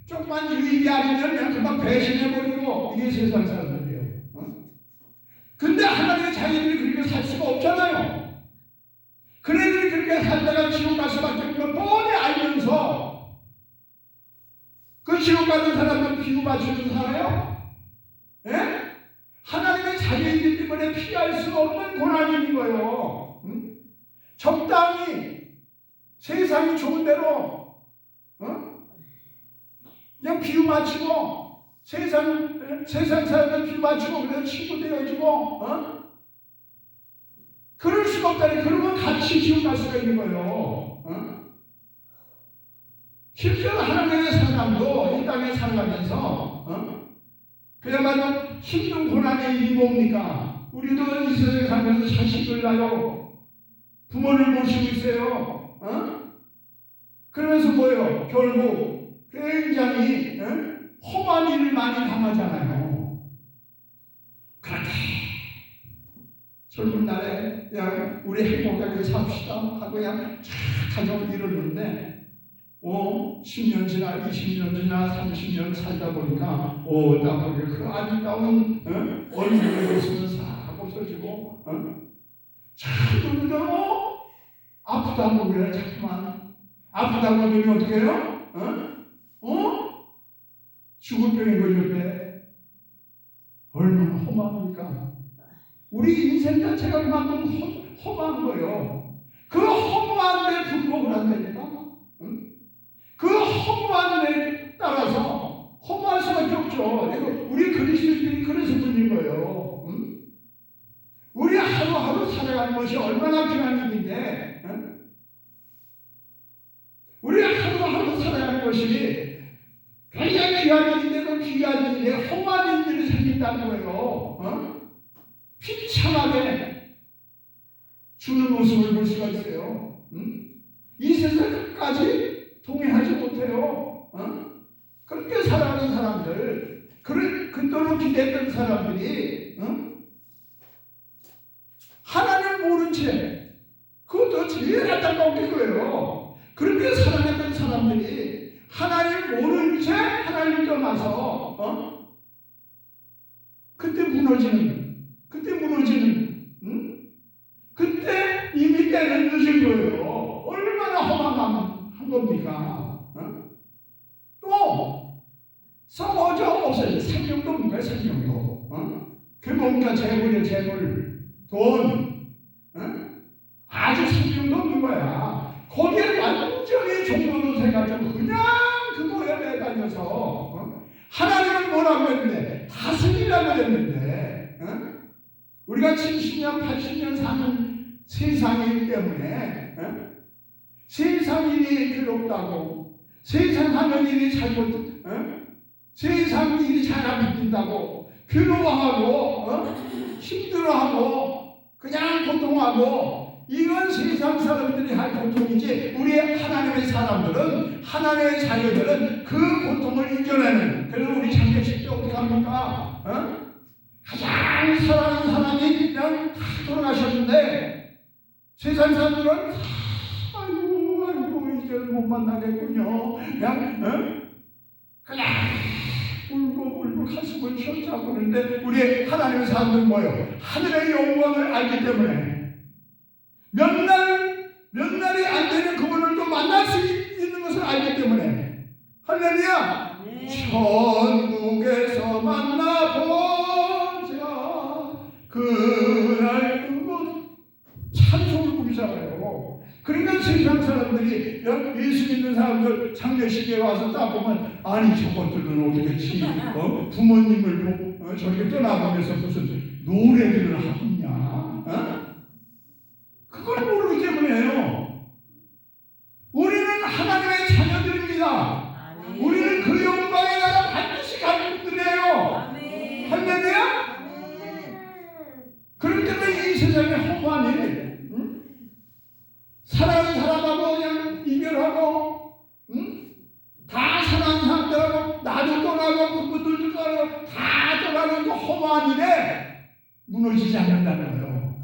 조금만 유익이 아니면 그냥 금방 배신해버리고 이게 세상 사람들이에요. 근데 하나님의 자녀들이 그렇게 살 수가 없잖아요. 그네들이 그렇게 살다가 지옥 갈 수밖에 없는 걸 뻔히 알면서 그 지옥 가는 사람들 비유 맞추면서 살아요? 예? 하나님의 자녀이기 때문에 피할 수 없는 고난인 거예요. 적당히 세상이 좋은 대로 그냥 비유 맞추고 세상 사람들 비유 맞추고 그래서 친구 되어지고 그럴 수가 없다니. 그러면 같이 지옥 갈 수가 있는 거예요. 실제로 하나님의 사람도 이 땅에 살아가면서 그야말로 힘든 고난의 일이 뭡니까? 우리도 이 세상에 살면서 자식을 낳아요. 부모를 모시고 있어요. 그러면서 뭐예요? 결국 굉장히 험한 일을 많이 당하잖아요. 그런데 젊은 날에 그냥 우리 행복하게 삽시다 하고 그냥 가정을 이뤘는데 10년 지나 20년 지나 30년 살다 보니까 나보게 그 아름다운 얼굴의 모습은 싹 없어지고 자꾸 아프다고 그래. 자꾸만 아프다고 하면 어떻게 해요? 죽을 병에 걸렸대. 얼마나 험합니까? 우리 인생 자체가 그만큼 험한 거예요. 그 허무한데 불복을 한다니까. 그 허무한 데 따라서 허무할 수밖에 없죠. 우리 그리스도인들이 그래서 불린 거예요. 우리 하루하루 살아가는 것이 얼마나 귀한 일인데, 우리 하루하루 살아가는 것이 굉장히 귀한 일인데 그 귀한 일에 험한 일들이 생긴다는 거예요. 비참하게 주는 모습을 볼 수가 있어요. 이 세상 끝까지 동의하지 못해요. 그렇게 살아가는 사람들, 그토록 기대했던 사람들이 하나님을 모른 채, 그것도 제일 안타까운 게 그거예요. 그렇게 살아갔던 사람들이 하나님을 모른 채 하나님을 떠나서 그때 무너지는, 그때 이미 때는 늦은 거예요. 얼마나 허망한 겁니까? 또 썩어져 없어요. 생명도 뭔가요? 생명도. 그 뭔가 재물, 돈, 아주 생명도 없는 거야. 거기에 완전히 종로로 돼가지고 그냥 그거에 매달려서 하나님은 뭐라고 했는데 다스리라고 했는데 우리가 70년, 80년 사는 세상이기 때문에 세상 일이 괴롭다고, 세상 하는 일이 세상 일이 잘 안 풀린다고 괴로워하고 힘들어하고 그냥 고통하고, 이건 세상 사람들이 할 고통이지 우리 하나님의 사람들은, 하나님의 자녀들은 그 고통을 이겨내는. 그래서 우리 장례식 때 어떻게 합니까? 가장 사랑하는 사람이 그냥 다 돌아가셨는데 세상 사람들은 아이고 이제 못 만나겠군요. 그냥 울고 가슴을 펴자고 그러는데 우리 하나님의 사람들은 뭐예요? 하늘의 영광을 알기 때문에 몇 날이 안 되는 그분을 또 만날 수 있는 것을 알기 때문에 할렐루야! 천국에서 만나본 그러니까 세상 사람들이 예수 믿는 사람들 장례식에 와서 딱 보면 아니 저것들은 어디겠지 부모님을 저렇게 떠나보면서 무슨 노래들을 하느냐 그걸 모르기 때문에요. 우리는 하나님의 자녀들입니다. 우리는 그 영광의 나라 반드시 갈 분들이에요. 할렐루야. 그렇기 때문에 이 세상에 허무하니 사랑하는 사람하고 그냥 이별하고 다 사랑하는 사람들하고 나도 떠나고 그분들도 떠나고 다 떠나는 그 허무한 일에 무너지지 않는다는 거예요.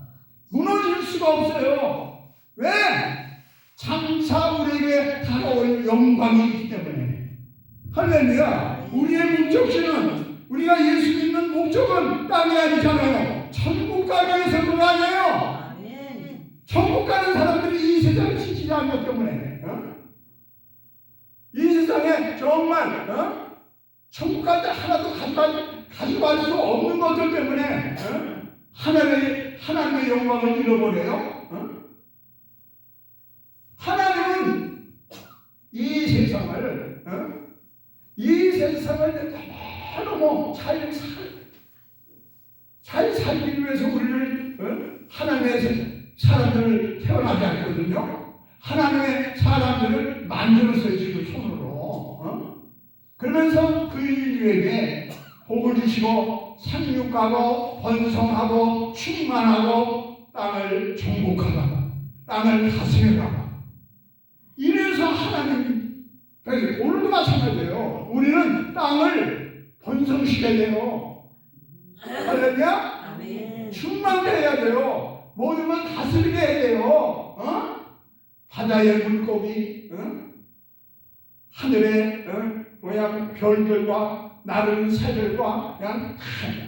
무너질 수가 없어요. 왜? 장차 우리에게 다가올 영광이 있기 때문에. 할렐루야. 우리의 목적지는 우리가 예수 믿는 목적은 땅이 아니잖아요. 천국 가기 위해서 그거 아니에요. 천국 가는 사람들이 이 세상을 지키지 않기 때문에 이 세상에 정말 천국 갈 때 하나도 가져갈 수 없는 것들 때문에 하나님의 영광을 잃어버려요. 하나님은 이 세상을 너무 잘 살기 위해서 우리를 하나님의 사람들을 태어나게 했거든요. 하나님의 사람들을 만들었어요. 지금 손으로. 그러면서 그 인류에게 복을 주시고 생육하고 번성하고 충만하고 땅을 정복하라. 땅을 다스려라. 이래서 하나님 오늘도 마찬가지예요. 우리는 땅을 번성시켜야 돼요. 할렐루야? 충만해야 돼요. 모든 걸 다스리게 해야 돼요. 바다의 물고기, 하늘의 별들과 나르는 새들과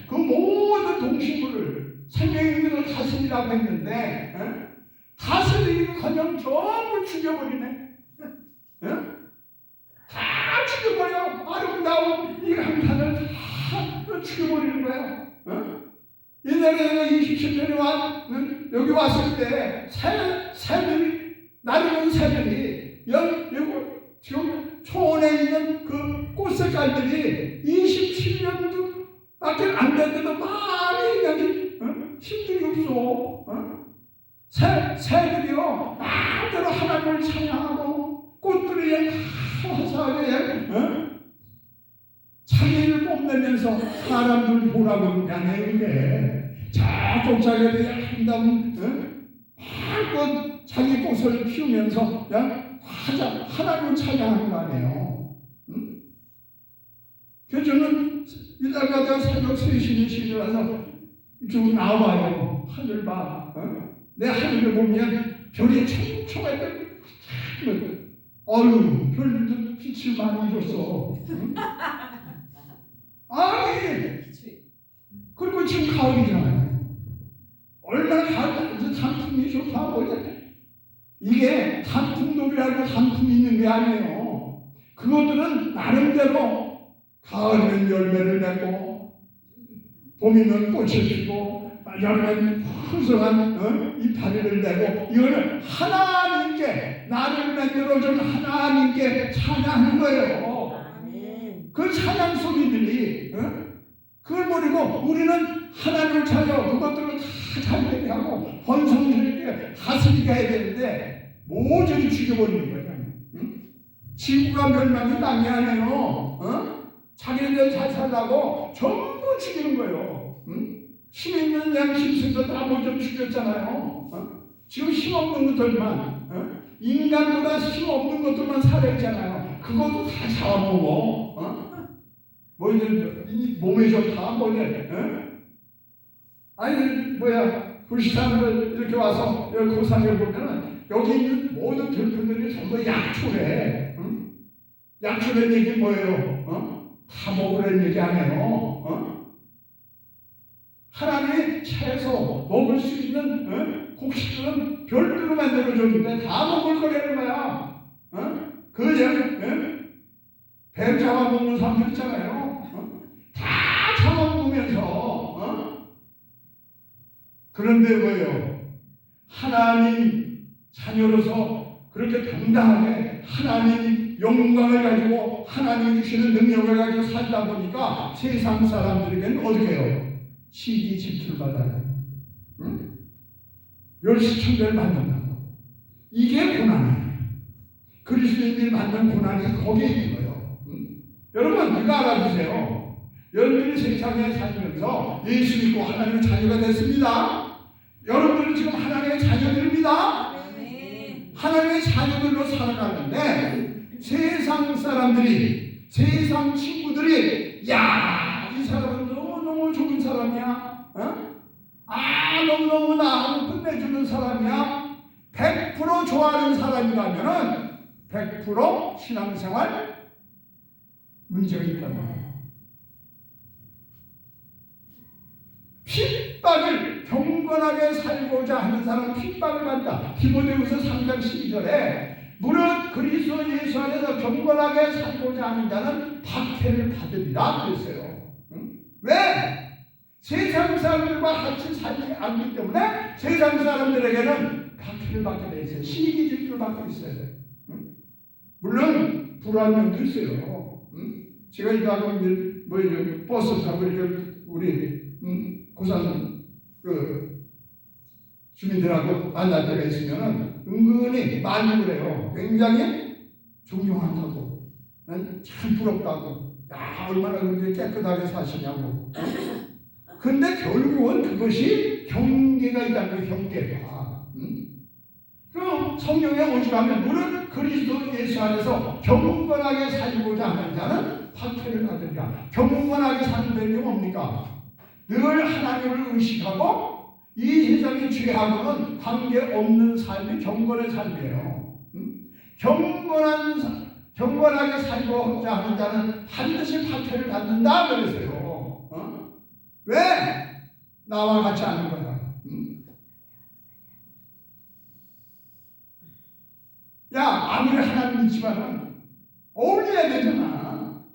그 모든 동식물을 생명의 힘으로 다스리라고 했는데 다스리기는커녕 전부 죽여버리네. 다 죽여버려. 아름다운 이 한산을 다 죽여버리는 거야. 옛날에 27년에 여기 왔을 때 새들이 나르는 새들이 지금 초원에 있는 그 꽃 색깔들이 27년도 밖에 안 됐는데도 많이 여기 힘들이 없어. 새들이요 마음대로 하나님을 찬양하고 꽃들이 화사하게 자기를 뽐내면서 사람들 보라고 그러냐 이게 저 독자들이 아름다운 마음껏 자기 꽃을 피우면서 하나님을 찬양하는 거 아니에요. 그래서 저는 이따가 새벽 3시에 일어나서 이쪽으로 나와봐요. 하늘 봐. 내 하늘을 보면 별이 촘촘하게 어휴 별도 빛을 많이 줬어. 아니 그리고 지금 가을이잖아요. 얼마나 가을 단풍이 좋다고 이게 단풍놀이라고 단풍이 있는 게 아니에요. 그것들은 나름대로 가을은 열매를 맺고 봄이면 꽃을 피고 여름엔 풍성한 이파리를 내고 이거는 하나님께 나를 만들어준 하나님께 찬양하는 거예요. 그 찬양 소리들이 그걸 모르고 우리는 하나님을 찾아 그것들을 다 잘되게 하고 번성스럽게 다스리게 해야 되는데 모조리 죽여버리는 거예요. 지구가 멸망이 땅이 아니에요. 자기네들 잘 살라고 전부 죽이는 거예요. 힘 있는 양심수도 다 모조 죽였잖아요. 지금 힘 없는 것들만 인간보다 힘 없는 것들만 살아있잖아요. 그것도 다 잡아먹어. 뭐 이제 몸에 좋다 뭐냐. 아니 불시사람들 이렇게 와서 여기 고상에 보면은 여기 있는 모든 들품들이 전부 약초래. 약초란 얘기 뭐예요? 다 먹으라는 얘기 아니에요. 하나님의 채소 먹을 수 있는 곡식들은 별도로 만들어줬는데 다 먹을 거라는 거야. 그냥 배 잡아먹는 사람들 있잖아요. 다 잡아먹으면서 그런데 뭐예요? 하나님 자녀로서 그렇게 당당하게 하나님 영광을 가지고 하나님 주시는 능력을 가지고 살다 보니까 세상 사람들에게는 어떻게 해요? 시기 질투를 받아요. 응? 멸시청대를 받는다고. 이게 고난이에요. 그리스도인들이 받는 고난이 거기에 있는 거예요. 응? 여러분 이거 알아두세요. 여러분들이 세상에 살면서 예수 믿고 하나님의 자녀가 됐습니다. 여러분들은 지금 하나님의 자녀들입니다. 하나님의 자녀들로 살아가는데 세상 사람들이, 세상 친구들이 야, 이 사람은 너무너무 좋은 사람이야. 어? 너무너무 나하고 끝내주는 사람이야. 100% 좋아하는 사람이라면은 100% 신앙생활 문제가 있다는 거예요. 핍박을 경건하게 살고자 하는 사람은 핍박을 받다. 디모데후서 3장 12절에 무릇 그리스도 예수 안에서 경건하게 살고자 하는 자는 박해를 받으리라 그랬어요. 응? 왜? 세상 사람들과 같이 살지 않기 때문에 세상 사람들에게는 박해를 받게 돼 있어요. 시기 질투를 받고 있어요. 응? 물론 불안면도 있어요. 응? 제가 이거 하고 버스 타고 이렇게 우리 고산 주민들하고 만날 때가 있으면은 은근히 많이 그래요. 굉장히 존경한다고, 난 참 부럽다고, 야 얼마나 그렇게 깨끗하게 사시냐고. 근데 결국은 그것이 경계가 있다는 거예요. 경계가. 그럼 성경에 오직하면 무릇 그리스도 예수 안에서 경건하게 살고자 하는 자는 박해를 받으리라. 경건하게 사는 게 뭡니까? 늘 하나님을 의식하고 이 세상의 죄하고는 관계없는 삶이 경건의 삶이에요. 경건하게 살고자 하는 자는 반드시 박해를 받는다 그랬어요. 왜? 나와 같이 하는 거야. 야, 아무리 하나님 믿지만은 어울려야 되잖아.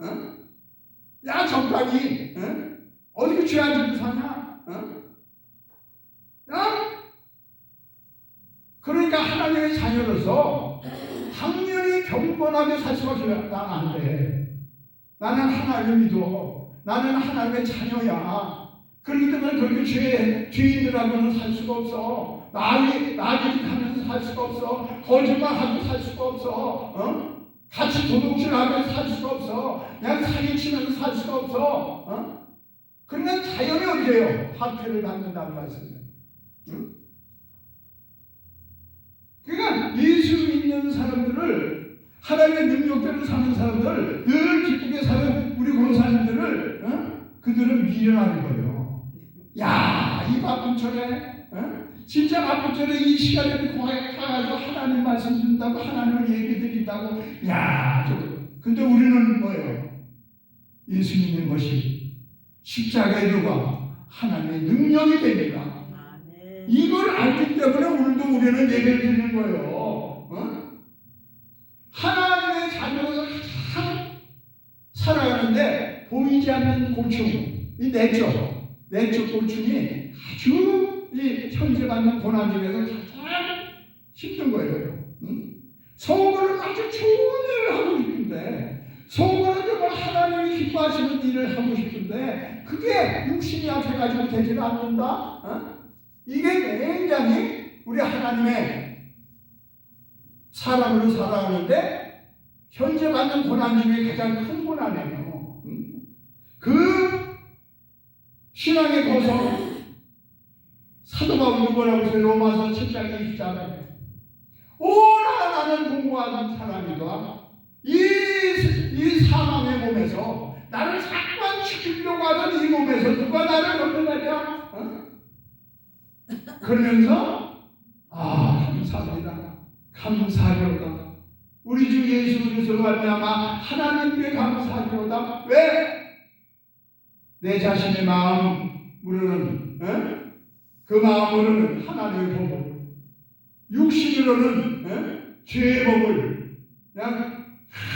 야, 적당히. 어떻게 죄 안 짓고 사냐? 그러니까 하나님의 자녀로서 당연히 경건하게 살 수밖에 안 돼. 나는 하나님을 믿어. 나는 하나님의 자녀야. 그렇기 때문에 그렇게 죄인들하고는 살 수가 없어. 나기하면서 살 수가 없어. 거짓말하고 살 수가 없어. 같이 도둑질하면서 살 수가 없어. 그냥 사기치면서 살 수가 없어. 그러니까 자연이 어떻게 해요? 박해를 받는다는 말씀이에요. 그러니까 예수 믿는 사람들을, 하나님의 능력대로 사는 사람들을, 늘 기쁘게 사는 우리 권사님들을 그들은 미련하는 거예요. 야, 이 바쁜철에 진짜 바쁜철에 이 시간에 가가지고 하나님 말씀 듣는다고, 하나님을 예배 드린다고. 야, 근데 우리는 뭐예요? 예수 믿는 것이 십자가의 도가 하나님의 능력이 됩니다. 이걸 알기 때문에 오늘도 우리는 예배를 드리는 거예요. 하나님의 자녀로서 가장 살아가는데 보이지 않는 고충, 이 내적 고충이 아주 이 현재 받는 고난 중에서 가장 힘든 거예요. 속으로는 아주 좋은 일을 하고 싶은데, 속으로는 하나님이 기뻐하시는 일을 하고 싶은데 그게 육신이 약해가지고 되지는 않는다. 이게 굉장히 우리 하나님의 사람으로 살아가는데 현재 받는 고난 중에 가장 큰 고난이에요. 그 신앙의 고성 사도 바울이 뭐라고 했어요? 로마서 7장 20절에 오라 나는 공부하는 사람이다. 이 사망의 몸에서 나를 자꾸만 죽이려고 하는 이 몸에서 누가 나를 건져내랴? 그러면서 감사하리로다. 우리 주 예수 그리스도로 말미암아 하나님께 감사하리로다. 왜? 내 자신의 마음으로는 그 마음으로는 하나님의 법을, 육신으로는 죄의 법을 그냥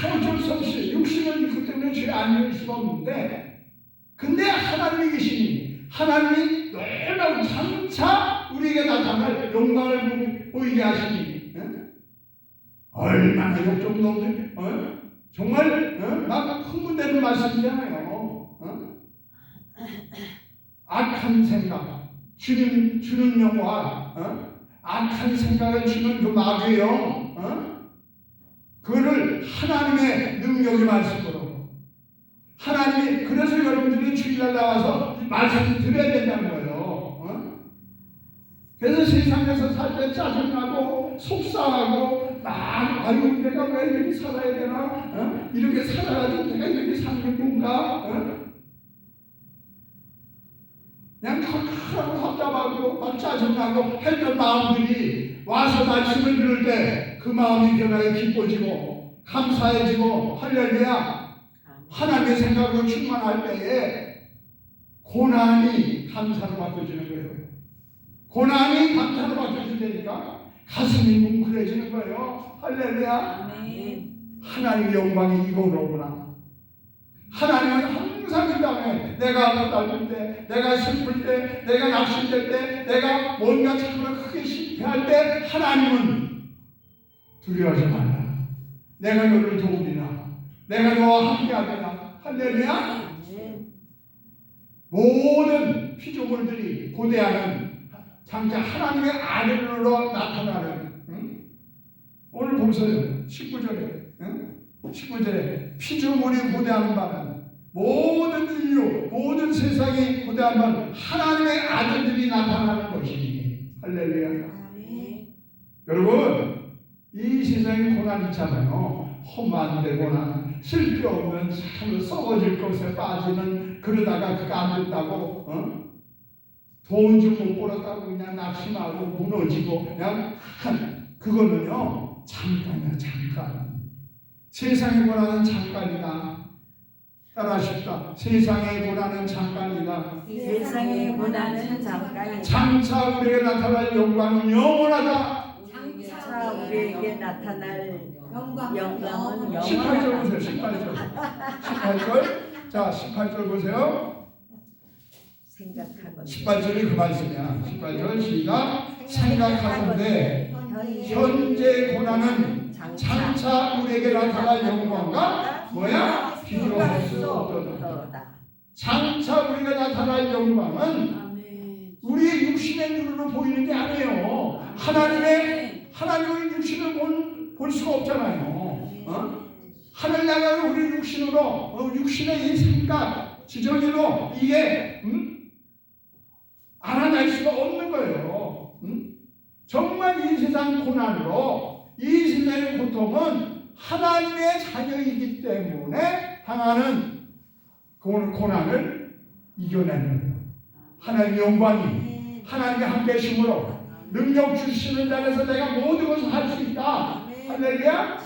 어쩔 수 없이 육신은 그 때문에 죄 아닐 수가 없는데, 근데 하나님이 계시니 하나님이 너무나 장차 우리에게 나타날 영광을 보이게 하시니 얼마나 욕정도 없는 정말 막 흥분되는 말씀이잖아요. 악한 생각 주는 영화 악한 생각을 주는 그 마귀요 그거를 하나님의 능력의 말씀으로 하나님이 그래서 여러분들이 주일날 나와서 말씀을 드려야 된다는 거예요. 그래서 세상에서 살 때 짜증나고 속상하고 막 아유 내가 왜 이렇게 살아야 되나 이렇게 살아가지고 내가 이렇게 사는 게 뭔가 그냥 하고 답답하고 막 짜증나고 했던 마음들이 와서 말씀을 들을 때 그 마음이 변하여 기뻐지고 감사해지고 할렐루야 하나님의 생각으로 충만할 때에 고난이 감사로 바뀌어지는 거예요. 고난이 감사로 바뀌어진다니까 가슴이 뭉클해지는 거예요. 할렐루야. 하나님의 영광이 이거로구나. 하나님은 항상 이 땅에 내가 아플 때, 내가 슬플 때, 내가 낙심될 때, 내가 뭔가 참으로 크게 실패할 때 하나님은 두려워하지 말라. 내가 너를 도우리라. 내가 너와 함께하리라. 할렐루야. 모든 피조물들이 고대하는 장차 하나님의 아들로 나타나는 오늘 보세요. 19절에 피조물이 고대하는 바는 모든 인류 모든 세상이 고대하는 바는 하나님의 아들들이 나타나는 것이니 할렐루야. 여러분 이 세상에 고난이 있잖아요. 험한 고난 쓸데없는 참으로 썩어질 것에 빠지는 그러다가 그가 안 됐다고 돈 좀 못 벌었다고 그냥 낙심하고 무너지고 그냥 그거는요 잠깐이야 잠깐. 세상의 고난은 잠깐이다. 따라하십시다. 세상의 고난은 잠깐이다. 세상의 고난은 잠깐이다. 장차 우리에게 나타날 영광은 영원하다. 장차 우리에게 나타날 영광은 18절 영원하다. 보세요. 18절. 자 18절 보세요. 생각하건 18절이 그 말씀이야. 18절 시작. 생각하건대 현재 고난은 장차 우리에게 나타날 영광과 뭐야? 비교할 수 없도다. 장차 우리가 나타날 영광은 우리의 육신의 눈으로 보이는 게 아니에요. 하나님을 육신을 볼 수가 없잖아요. 하늘 나라를 우리 육신으로 육신의 이 생각 지정으로 이게 알아낼 수가 없는 거예요. 정말 이 세상 고난으로 이 세상의 고통은 하나님의 자녀이기 때문에 당하는 고난을 이겨내는 거예요. 하나님의 영광이 하나님의 함께 계심으로 능력 주시는 자에서 내가 모든 것을 할 수 있다. 할렐루야.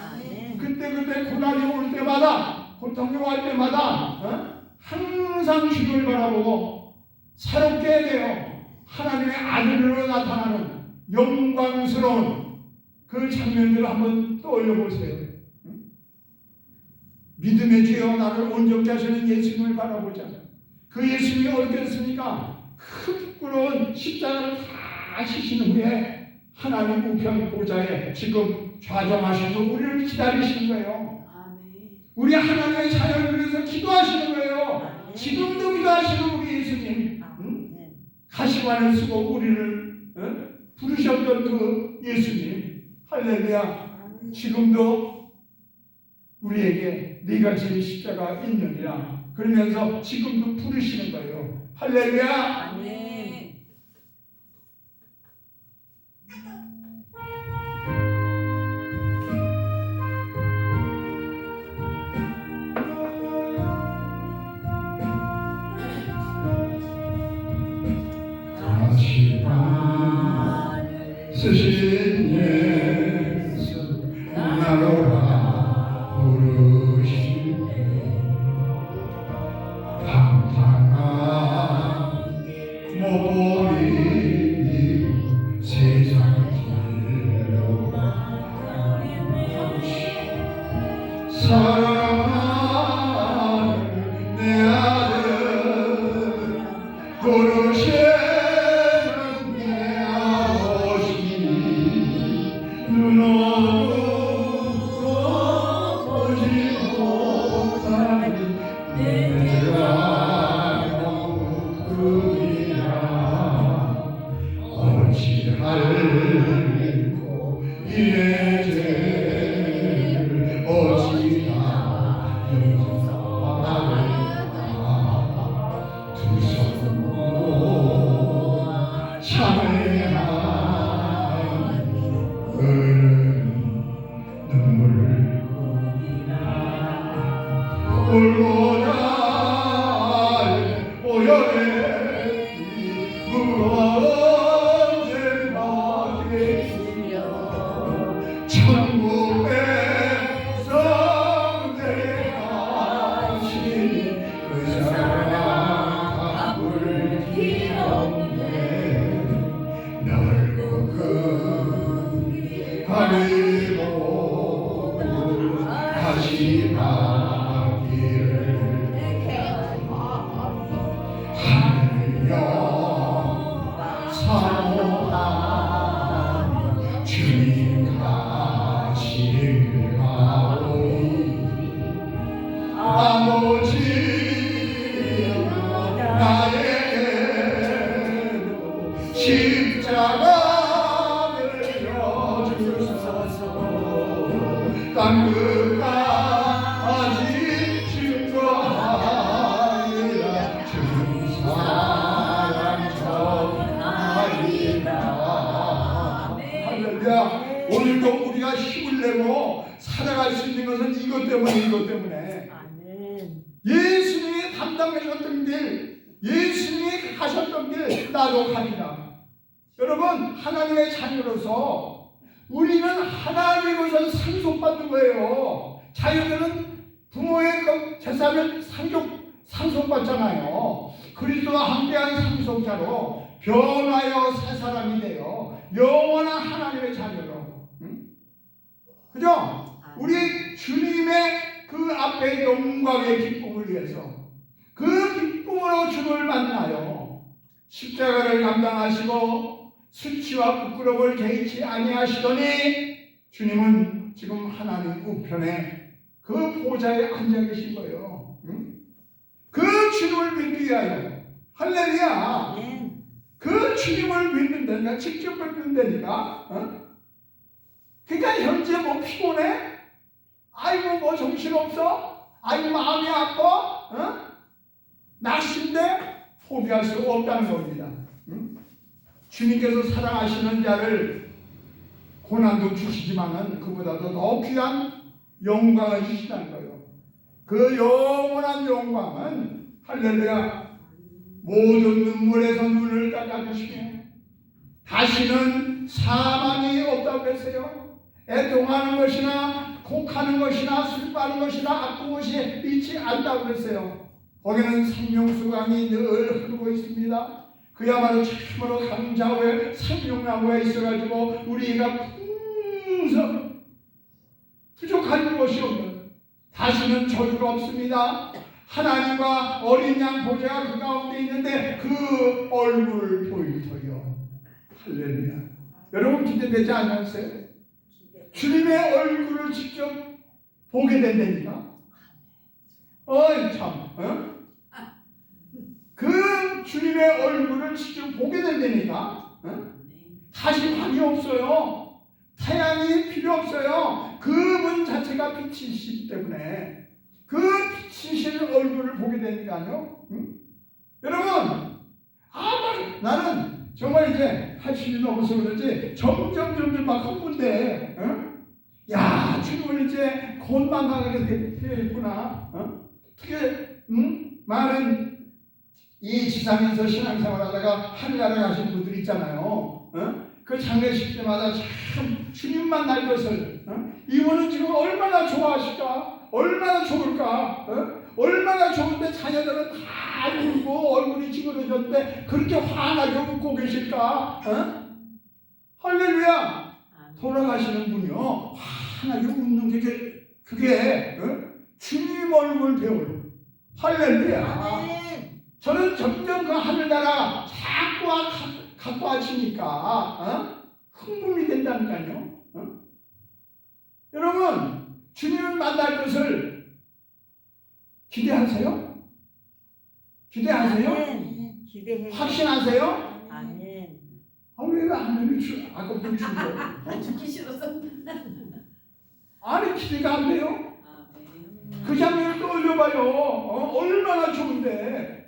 그때 고난이 올 때마다 고통이 올 때마다 항상 주님을 바라보고 새롭게 해야 돼요. 하나님의 아들로 나타나는 영광스러운 그 장면들을 한번 떠올려 보세요. 믿음의 주여 나를 온전케 하시는 예수님을 바라보자. 그 예수님이 어떻게 했습니까? 그 부끄러운 십자가를 다 지신 후에 하나님 우편 보좌에 지금 좌정하시고 우리를 기다리시는 거예요. 우리 하나님의 자녀를 위해서 기도하시는 거예요. 지금도 기도하시는 우리 예수님. 가시관을 쓰고 우리를 부르셨던 그 예수님. 할렐루야. 지금도 우리에게 네가 지은 십자가 있느니라 그러면서 지금도 부르시는 거예요. 할렐루야. 아멘. 쓰신 예수 나로라 부르시네 방탕한 모리 세상 길로 사랑하는 내 아들 부르시네 눈 마감을 여주소서 땅 끝까지 증거하리라 증사랑 전하리라. 할렐루야. 오늘도 우리가 힘을 내고 살아갈 수 있는 것은 이것 때문에 아멘. 예수님이 담당하셨던 길, 예수님이 가셨던 길 나도 가리라. 여러분, 하나님의 자녀로서 우리는 하나님의 것을 상속받는 거예요. 자녀들은 부모의 재산을 상속받잖아요. 그리스도와 함께한 상속자로 변화여 새 사람이 되어 영원한 하나님의 자녀로. 그죠? 우리 주님의 그 앞에 영광의 기쁨을 위해서 그 기쁨으로 주를 만나요. 십자가를 감당하시고 수치와 부끄러움을 개의치 아니하시더니 주님은 지금 하나님 우편에 그 보좌에 앉아 계신 거예요. 그 주님을 믿기 위하여. 할렐루야. 아멘. 그 주님을 믿는다니까, 직접 믿는다니까. 그러니까 현재 뭐 피곤해? 아이고 뭐 정신없어? 아이고 마음이 아파? 낙심돼? 포기할 수 없다는 겁니다. 주님께서 사랑하시는 자를 고난도 주시지만은 그보다도 더 귀한 영광을 주시다는 거예요. 그 영원한 영광은 할렐루야 모든 눈물에서 눈을 닦아주시며 다시는 사망이 없다고 그랬어요. 애통하는 것이나 곡하는 것이나 슬퍼하는 것이나 아픈 것이 있지 않다고 그랬어요. 거기는 생명수강이 늘 흐르고 있습니다. 그야말로 참으로 강자후에 생명나무에 있어가지고 우리가 풍성 부족한 것이 없는 다시는 저주가 없습니다. 하나님과 어린 양 보좌가 그 가운데 있는데 그 얼굴을 보일 터요. 할렐루야. 여러분 기대되지 않으세요? 주님의 얼굴을 직접 보게 된다니까. 어이 참. 그 주님의 얼굴을 직접 보게 된다니까. 다시 밤이 없어요. 태양이 필요 없어요. 그분 자체가 빛이시기 때문에 그 빛이신 얼굴을 보게 되니까요. 여러분, 나는 정말 이제 80이 넘어서 그런지 점점 막 흥분돼. 야, 주님은 이제 곧 만나게 되겠구나. 특히 많은 이 지상에서 신앙생활하다가 하늘나라 가시는 분들 있잖아요. 그 장례식 때마다 참 주님 만날 것을 이분은 지금 얼마나 좋아하실까? 얼마나 좋을까? 얼마나 좋은데 자녀들은 다 울고 얼굴이 찌그러졌는데 그렇게 환하게 웃고 계실까? 할렐루야! 돌아가시는 분이요 환하게 웃는 게 그게 주님 얼굴 배울 할렐루야! 저는 점점 그 하늘나라 자꾸 갖고 와시니까 흥분이 된다니까요. 여러분 주님을 만날 것을 기대하세요? 기대하세요? 아멘. 기대해. 확신하세요? 아멘. 왜 아멘이 아까부터 주죠? 죽기 싫어서. 아니 기대가 안 돼요? 그 장면을 떠올려봐요. 얼마나 좋은데.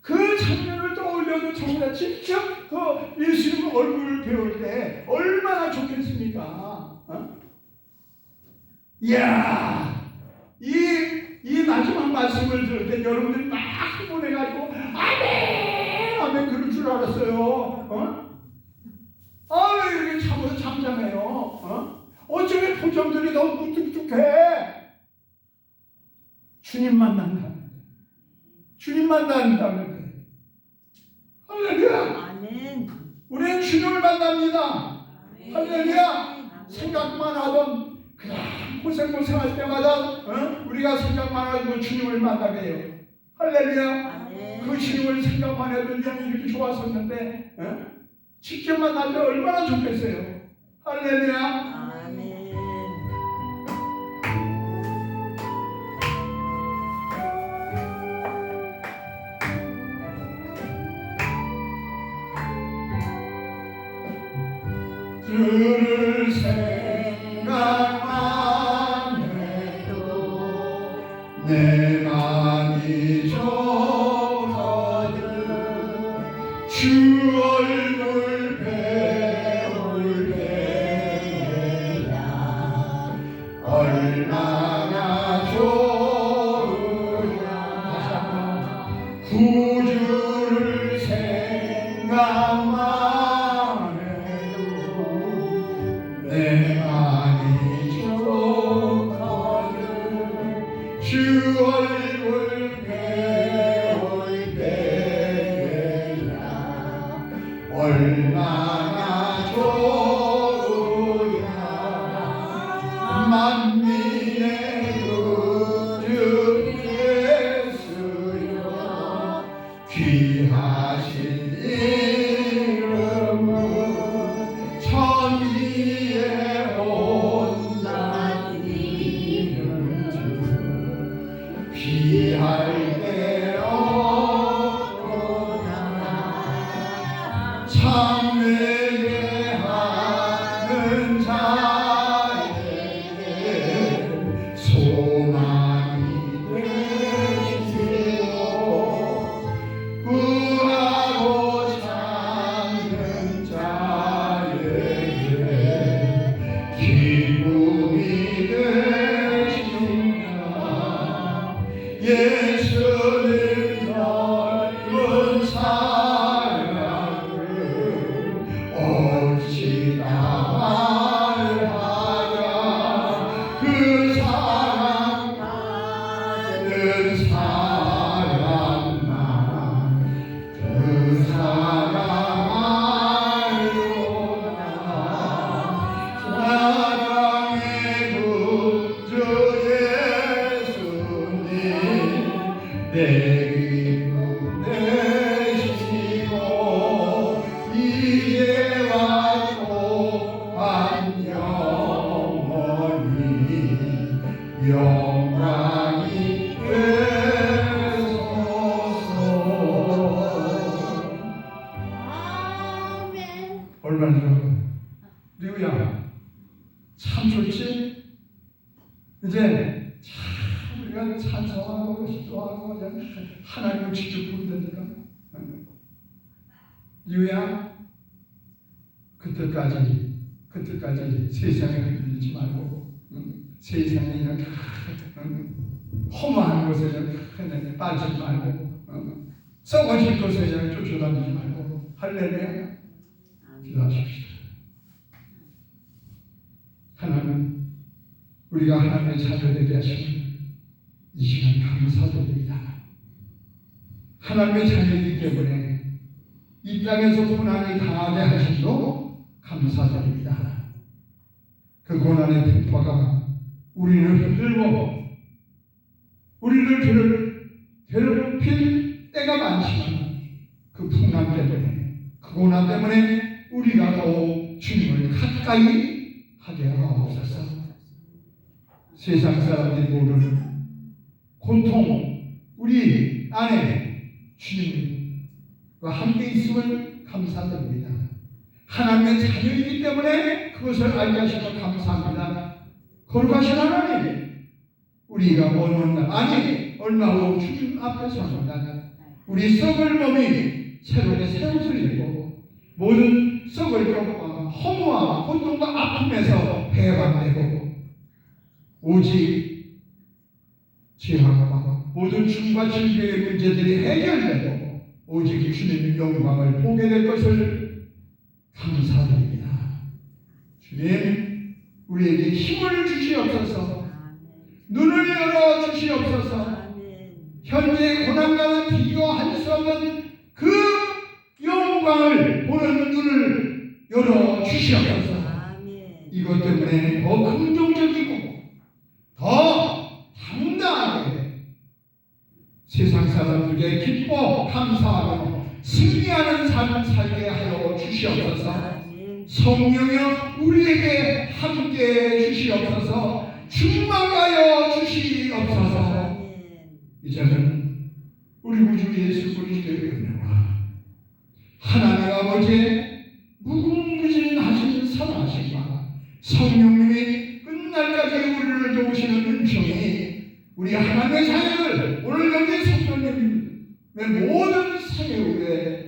그 장면을 떠올려도 정말 직접 그 예수님 얼굴을 배울 때 얼마나 좋겠습니까? 이야, 이 마지막 말씀을 들을 때 여러분들이 막 흥분해가지고 아멘 그럴 줄 알았어요. 이렇게 참으로 잠잠해요. 어쩌면 표정들이 너무 무뚝뚝해. 주님 만난다면 주님 만난다면 할렐루야. 아멘. 우리는 주님을 만납니다. 할렐루야. 아멘. 생각만 하던 그냥 고생할 때마다 우리가 생각만 하고 주님을 만나게 해요. 할렐루야. 아멘. 그 주님을 생각만 해도 그냥 이렇게 좋았었는데 직접 만날 때 얼마나 좋겠어요. 할렐루야. 주를 생각만 해도 내 맘이 좋거든. 주 얼굴 배울 때야 얼마나 좋으냐. 구주를 생각만 해도 내 맘이 좋거든. 주 얼굴 배울 때야 얼마나 좋으냐. 만민의 구주 예수여 귀하신 이름은 천지에 온난 이름 주 귀할 때 없구나. 참 회개하는 자에게 소망이 되시고 구하고 찾는 자에게 기쁨이 되신다. 예수님 넓은 사랑을 어찌다 말하랴. 그 사랑 받은 사랑만 그 사랑 알로다. 사랑의 구주 예수님 내 기쁨 되시고 이제와 또한 영원히 영광이 되소서. 얼마나 좋아. 리우야 참 좋지? 이제 참 우리가 찬송하고 기도하고 하나님을 직접 부르니까. 리우야 그때까지 세상에 흔들리지 말고 세상에 그냥 허무한 곳에 그냥 빠지지 말고 썩어질 곳에 그냥 쫓아다니지 말고 할렐루야. 기도하십시오. 하나님 우리가 하나님의 자녀되게 하시는 이 시간 감사드립니다. 하나님의 자녀이기 때문에 이 땅에서 고난이 강하게 하심도 감사드립니다. 그 고난의 풍파가 우리를 흔들고 우리를 괴롭힐 때가 많지만 그 풍랑 때문에 그 고난 때문에 우리가 더욱 주님을 가까이 하게 하옵소서. 세상 사람들이 모르는 고통 우리 안에 주님과 함께 있음을 감사드립니다. 하나님의 자녀이기 때문에 그것을 알게 하셔서 감사합니다. 거룩하신 하나님 우리가 먼 날 아니 얼마 후 주님 앞에 섭니다. 우리 썩을 몸이 새롭게 새 옷을 입고 모든 썩을 겪고 허무와 고통과 아픔에서 해방되고 오직 죄악과 모든 죽음과 질병의 문제들이 해결되고 오직 주님의 영광을 보게 될 것을 감사드립니다. 주님 우리에게 힘을 주시옵소서. 눈을 열어 주시옵소서. 현재 고난과는 비교할 수 없는 그 영광을 보는 눈을 열어 주시옵소서. 이것 때문에 더 긍정적이고 더 당당하게 세상 사람들에게 기뻐 감사하며 승리하는 삶을 살게 하여 주시옵소서. 성령여 우리에게 함께 주시옵소서. 충만하여 주시옵소서. 이제는 우리 구주 예수 그리스도의 은혜와 하나님 아버지의 무궁무진하신 사랑하심 성령님이 끝날까지 우리를 도우시는 은총이 우리 하나님의 자녀들 오늘 여기 성령님의 모든 사회 위에